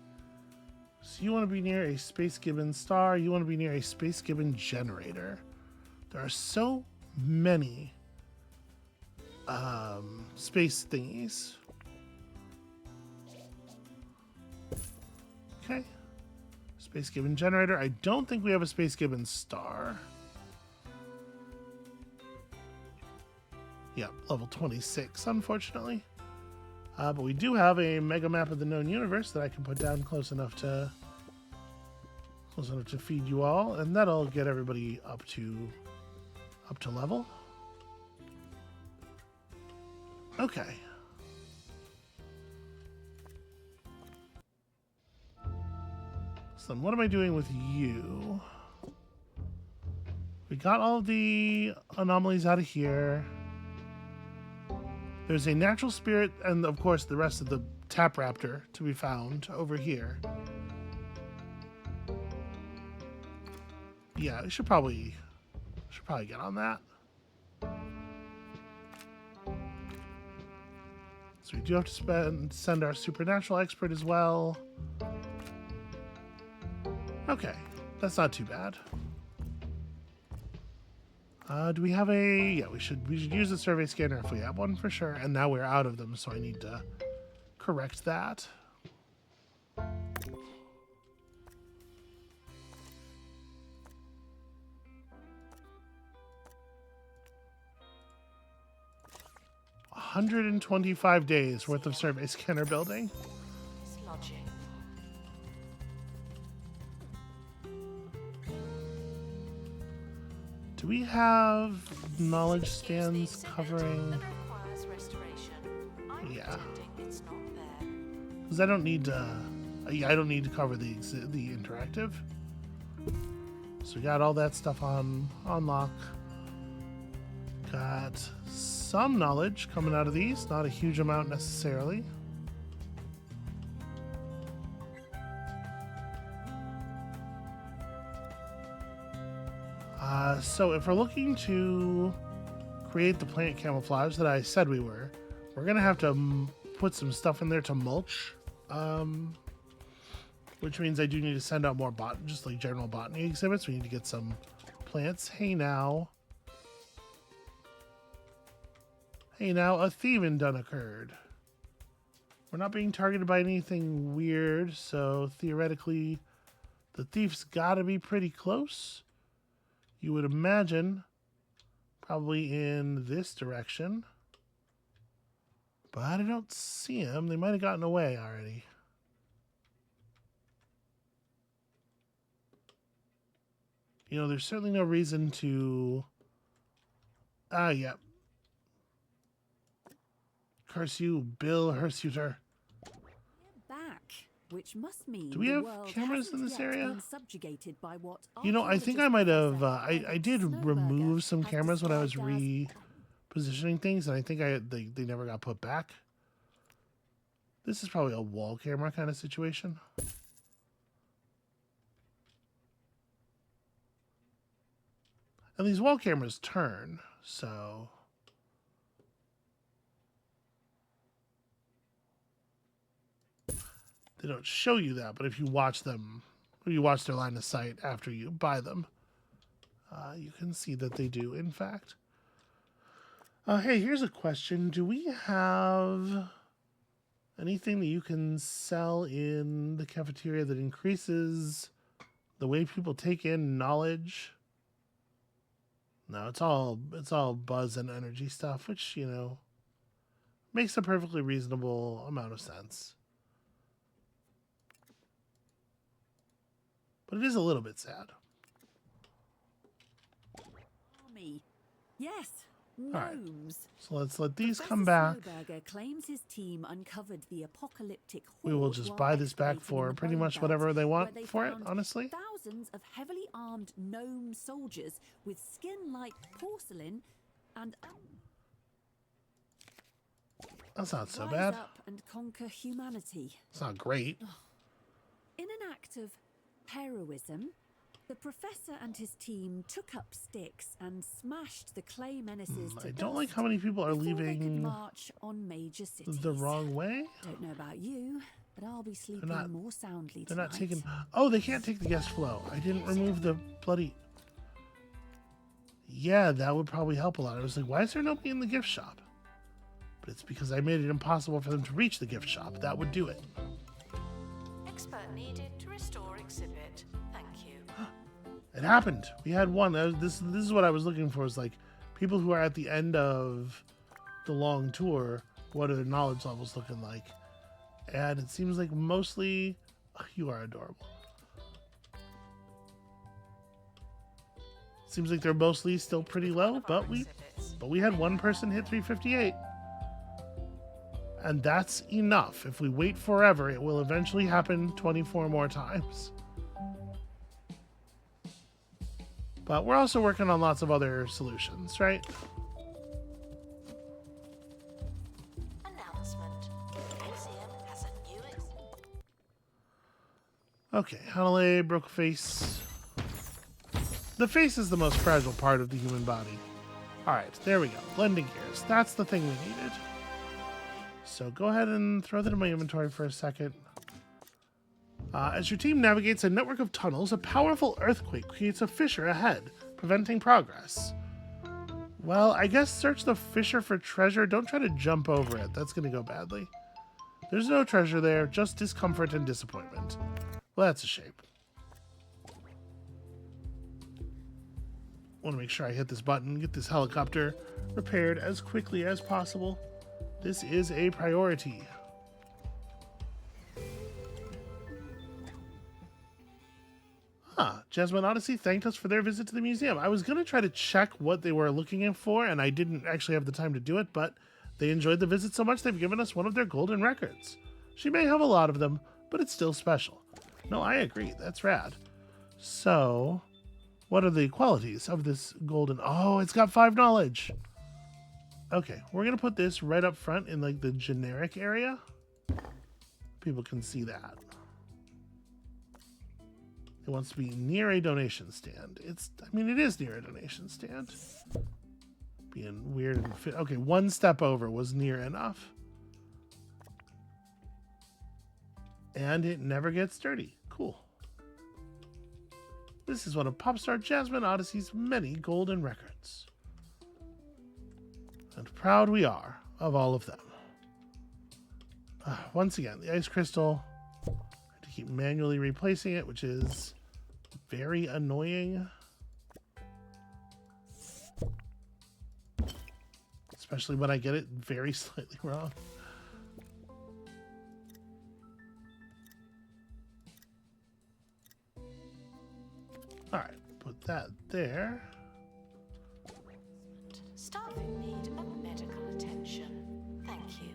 So you want to be near a Space Gibbon star. You want to be near a Space Gibbon generator. There are so many space thingies. Okay. Space Gibbon generator. I don't think we have a Space Gibbon star. Yep, level 26, unfortunately. But we do have a mega map of the known universe that I can put down close enough to feed you all, and that'll get everybody up to level. Okay. So then what am I doing with you? We got all of the anomalies out of here. There's a natural spirit and, of course, the rest of the tap raptor to be found over here. Yeah, we should probably get on that. So we do have to send our supernatural expert as well. Okay, that's not too bad. Do we have a... Yeah, we should use the survey scanner if we have one for sure. And now we're out of them, so I need to correct that. $125 days worth of survey scanner building. Dislodging. Do we have knowledge stands covering? That requires restoration. I'm Yeah. pretending it's not there. Because I don't need to. Yeah, I don't need to cover the interactive. So we got all that stuff on lock. Got some knowledge coming out of these, not a huge amount necessarily. So if we're looking to create the plant camouflage that I said we're gonna have to put some stuff in there to mulch, which means I do need to send out more just like general botany exhibits. We need to get some plants. Hey now, a thieving done occurred. We're not being targeted by anything weird, so theoretically, the thief's got to be pretty close. You would imagine probably in this direction. But I don't see them. They might have gotten away already. You know, there's certainly no reason to... yeah. Curse you, Bill Hirsute. Back, which must mean Do we the have world cameras in hasn't this yet area? been subjugated by what You know, I think I might have... archaeologist I did Snowberger remove some has cameras when I was described as repositioning things, and I think they never got put back. This is probably a wall camera kind of situation. And these wall cameras turn, so... They don't show you that, but if you watch them, or you watch their line of sight after you buy them, you can see that they do, in fact. Hey, here's a question. Do we have anything that you can sell in the cafeteria that increases the way people take in knowledge? No, it's all buzz and energy stuff, which, you know, makes a perfectly reasonable amount of sense. But it is a little bit sad. Yes, right. gnomes. So let's let these Professor come back. Slowburger claims his team uncovered the apocalyptic We will horde just while buy this back excavating in for the pretty Bone much Belt, whatever they where want they for it, found honestly. thousands of heavily armed gnome soldiers with skin like porcelain and That's not so rise bad. up and conquer humanity. It's not great. In an act of heroism, the professor and his team took up sticks and smashed the clay menaces to I don't like dust how many people are before they could leaving march on major cities. the wrong way. Don't know about you, but I'll be sleeping not- more soundly They're tonight. not taking... Oh, they can't take the guest flow. I didn't remove the bloody... Yeah, that would probably help a lot. I was like, why is there nobody in the gift shop? But it's because I made it impossible for them to reach the gift shop. That would do it. Expert needed to restore exhibit. Thank you. It happened. We had one. This is what I was looking for. Is like people who are at the end of the long tour. What are their knowledge levels looking like? And it seems like mostly you are adorable. Seems like they're mostly still pretty low, but we had one person hit 358. And that's enough. If we wait forever, it will eventually happen 24 more times. But we're also working on lots of other solutions, right? Announcement. The museum has a new Okay, Hanalei broke a face. The face is the most fragile part of the human body. Alright, there we go. Blending gears. That's the thing we needed. So go ahead and throw that in my inventory for a second. As your team navigates a network of tunnels, a powerful earthquake creates a fissure ahead, preventing progress. Well, I guess search the fissure for treasure. Don't try to jump over it. That's going to go badly. There's no treasure there, just discomfort and disappointment. Well, that's a shame. Want to make sure I hit this button, get this helicopter repaired as quickly as possible. This is a priority. Jasmine Odyssey thanked us for their visit to the museum. I was going to try to check what they were looking for, and I didn't actually have the time to do it, but they enjoyed the visit so much they've given us one of their golden records. She may have a lot of them, but it's still special. No, I agree. That's rad. So, what are the qualities of this golden... Oh, it's got 5 knowledge. Okay, we're going to put this right up front in like the generic area. People can see that. It wants to be near a donation stand. I mean, it is near a donation stand. Being weird and fit. Okay, 1 step over was near enough. And it never gets dirty. Cool. This is one of Popstar Jasmine Odyssey's many golden records. And proud we are of all of them. Once again, the ice crystal. I have to keep manually replacing it, which is very annoying. Especially when I get it very slightly wrong. Alright, put that there. Staff in need of medical attention. Thank you.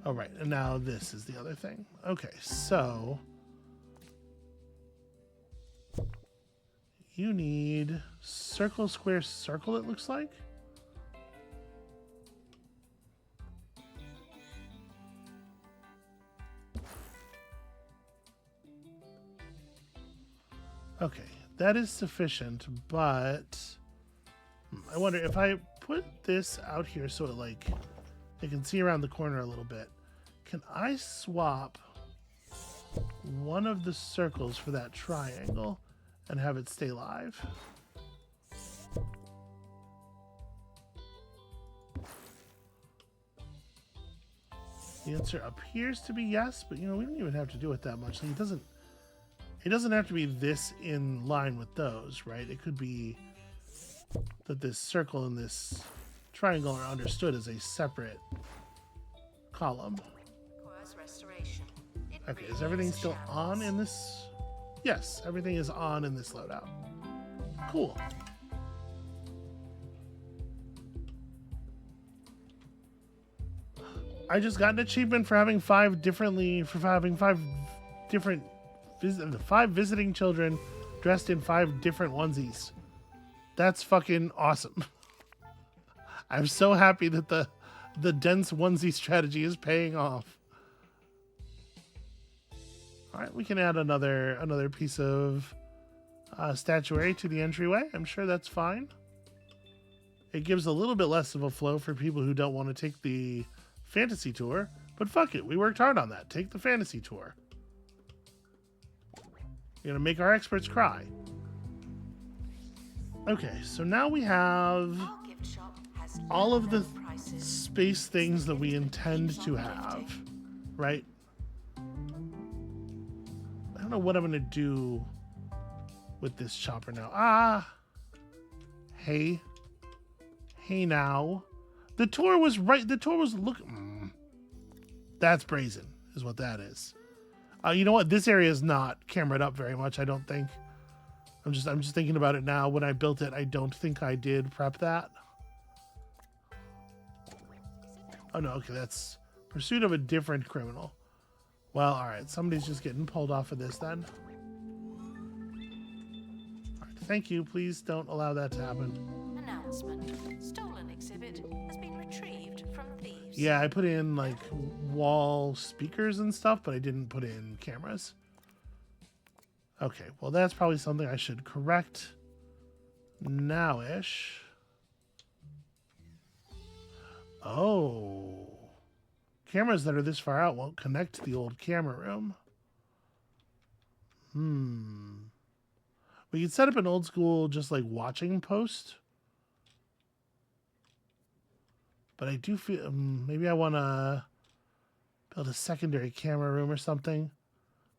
All right, and now this is the other thing. Okay, so you need circle, square, circle, it looks like. Okay, that is sufficient, but I wonder if I put this out here so it like I can see around the corner a little bit. Can I swap one of the circles for that triangle and have it stay live? The answer appears to be yes, but you know, we don't even have to do it that much. Like, it doesn't have to be this in line with those, right? It could be that this circle and this triangle are understood as a separate column. Requires restoration. It Okay, is really everything is still shambles. on in this? Yes, everything is on in this loadout. Cool. I just got an achievement for having five different five visiting children dressed in 5 different onesies. That's fucking awesome. I'm so happy that the dense onesie strategy is paying off. All right, we can add another piece of statuary to the entryway. I'm sure that's fine. It gives a little bit less of a flow for people who don't want to take the fantasy tour, but fuck it, we worked hard on that. Take the fantasy tour. You're gonna make our experts cry. Okay, so now we have Our gift shop has all of the low prices. space things that we intend to have, right? I don't know what I'm gonna do with this chopper now. Hey now. The tour was right. The tour was that's brazen, is what that is. You know what? This area is not cameraed up very much, I don't think. I'm just thinking about it now. When I built it, I don't think I did prep that. Oh no, okay, that's pursuit of a different criminal. Well, alright, somebody's just getting pulled off of this then. Alright, thank you. Please don't allow that to happen. Announcement. Stolen exhibit has been retrieved from thieves. Yeah, I put in like wall speakers and stuff, but I didn't put in cameras. Okay, well that's probably something I should correct now-ish. Oh. Cameras that are this far out won't connect to the old camera room. We could set up an old school just like watching post. But I do feel maybe I want to build a secondary camera room or something.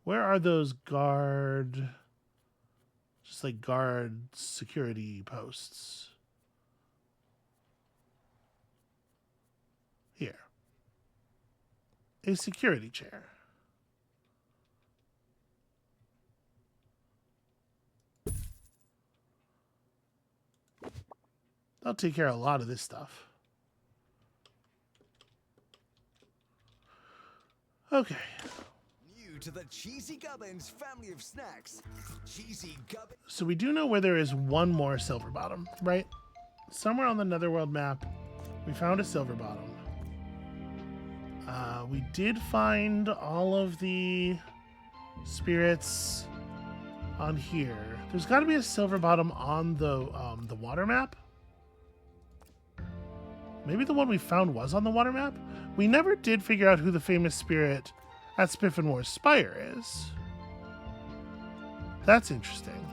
Where are those guard security posts? Here. A security chair. That'll take care of a lot of this stuff. Okay. New to the Cheesy Gubbins family of snacks. Cheesy Gubbins. So we do know where there is one more silver bottom, right? Somewhere on the Netherworld map, we found a silver bottom. We did find all of the spirits on here. There's got to be a silver bottom on the water map. Maybe the one we found was on the water map. We never did figure out who the famous spirit at Spiffenmoor's Spire is. That's interesting.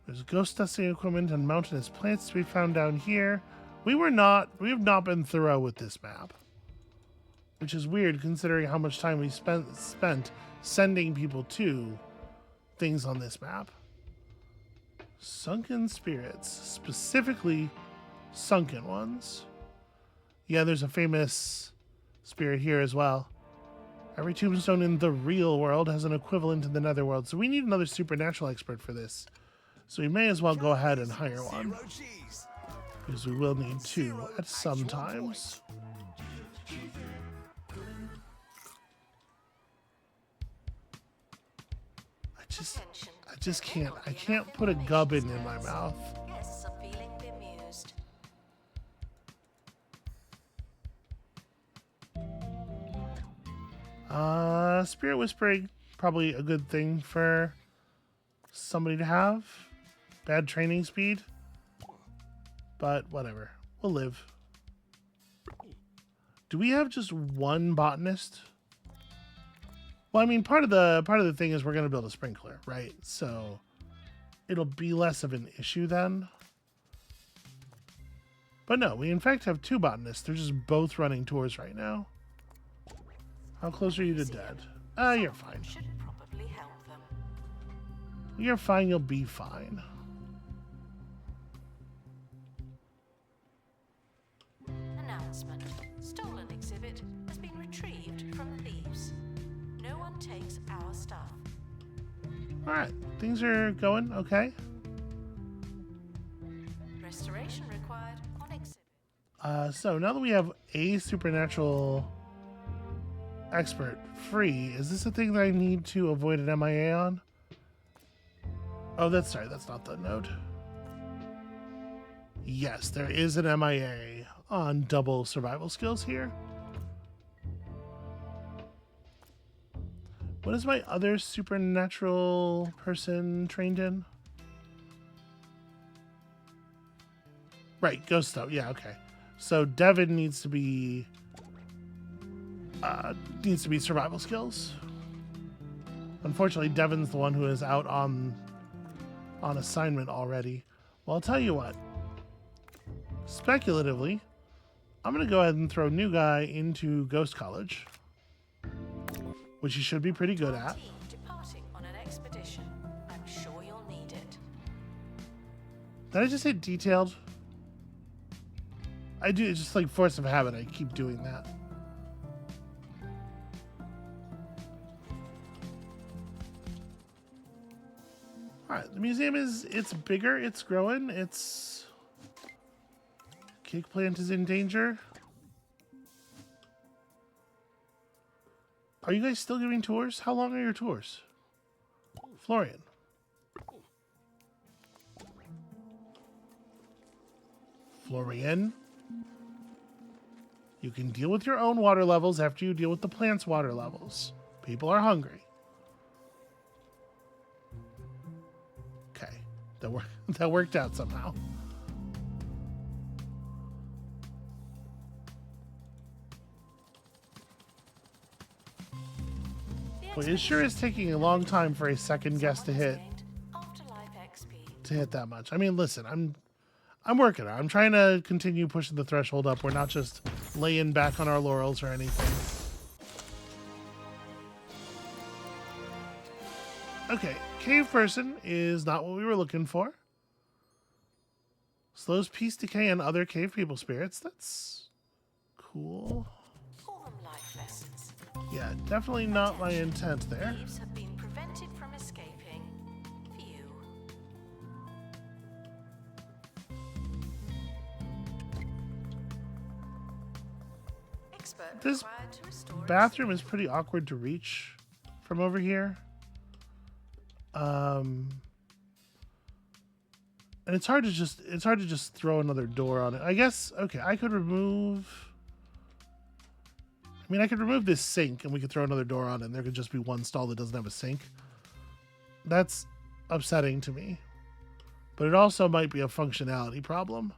There's ghost dusting equipment and mountainous plants to be found down here. We have not been thorough with this map, which is weird considering how much time we spent sending people to things on this map. Sunken spirits, specifically sunken ones. Yeah, there's a famous spirit here as well. Every tombstone in the real world has an equivalent in the netherworld, so we need another supernatural expert for this. So we may as well go ahead and hire one, because we will need 2 at some times. I can't put a gubbin in my mouth. Guests are feeling bemused. Spirit whispering, probably a good thing for somebody to have. Bad training speed, but whatever, we'll live. Do we have just one botanist? Well, I mean, part of the thing is we're going to build a sprinkler, right? So it'll be less of an issue then. But no, we in fact have 2 botanists. They're just both running tours right now. How close are you to dead? You're fine. Should probably help them. You're fine. You'll be fine. Announcement. Stolen exhibit has been retrieved from thieves. No one takes our stuff. All right, things are going okay. Restoration required on exhibit. So now that we have a supernatural expert free, is this a thing that I need to avoid an MIA on? Oh, that's not the node. Yes, there is an MIA on double survival skills here. What is my other supernatural person trained in? Right, ghost stuff. Yeah, okay. So Devin needs to be survival skills. Unfortunately, Devin's the one who is out on assignment already. Well, I'll tell you what. Speculatively, I'm going to go ahead and throw new guy into Ghost College, which he should be pretty good at. Team departing on an expedition. I'm sure you'll need it. Did I just say detailed? I do, it's just like force of habit. I keep doing that. Alright, the museum it's bigger, it's growing, Cake plant is in danger. Are you guys still giving tours? How long are your tours? Florian. Florian. You can deal with your own water levels after you deal with the plant's water levels. People are hungry. Okay. That worked out somehow. Well, it sure is taking a long time for a second guest to hit Afterlife XP. that much. I mean, listen, I'm working on it. I'm trying to continue pushing the threshold up. We're not just laying back on our laurels or anything. Okay, cave person is not what we were looking for. Slows peace, decay, and other cave people spirits. That's cool. Call them life lessons. Yeah, definitely not my intent there. Thieves have been prevented from escaping. Phew. Expert This required to restore bathroom is pretty awkward to reach from over here. And it's hard to just throw another door on it. I guess, okay, I could remove this sink and we could throw another door on it and there could just be one stall that doesn't have a sink. That's upsetting to me. But it also might be a functionality problem.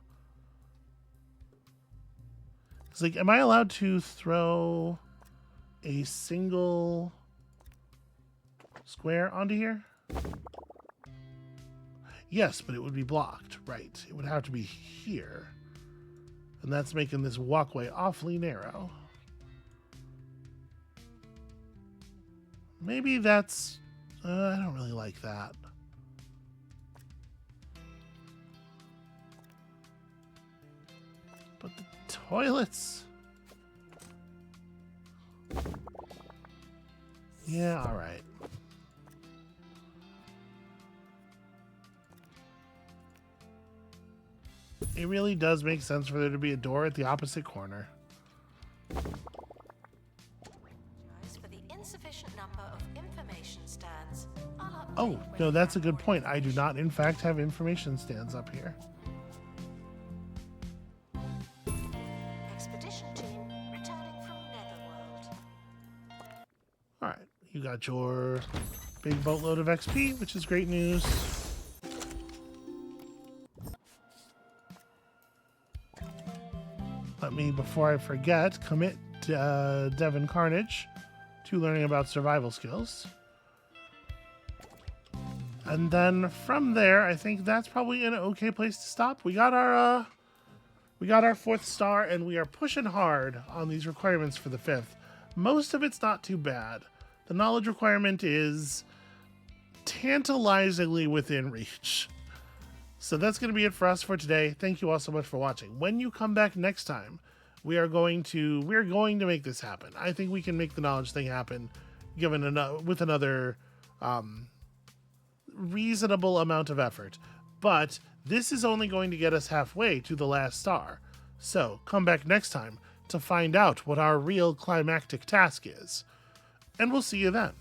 It's like, am I allowed to throw a single square onto here? Yes, but it would be blocked, right? It would have to be here. And that's making this walkway awfully narrow. Maybe that's... I don't really like that. But the toilets... Yeah, alright. It really does make sense for there to be a door at the opposite corner. for the insufficient number of information stands. I'll update Oh, when no, we that's a have good more point. I do not, in fact, have information stands up here. Expedition team returning from Netherworld. Alright, you got your big boatload of XP, which is great news. Let me, before I forget, commit Devin Carnage to learning about survival skills. And then from there, I think that's probably an okay place to stop. We got our 4th star, and we are pushing hard on these requirements for the 5th. Most of it's not too bad. The knowledge requirement is tantalizingly within reach. So that's going to be it for us for today. Thank you all so much for watching. When you come back next time, we're going to make this happen. I think we can make the knowledge thing happen, with another reasonable amount of effort. But this is only going to get us halfway to the last star. So come back next time to find out what our real climactic task is. And we'll see you then.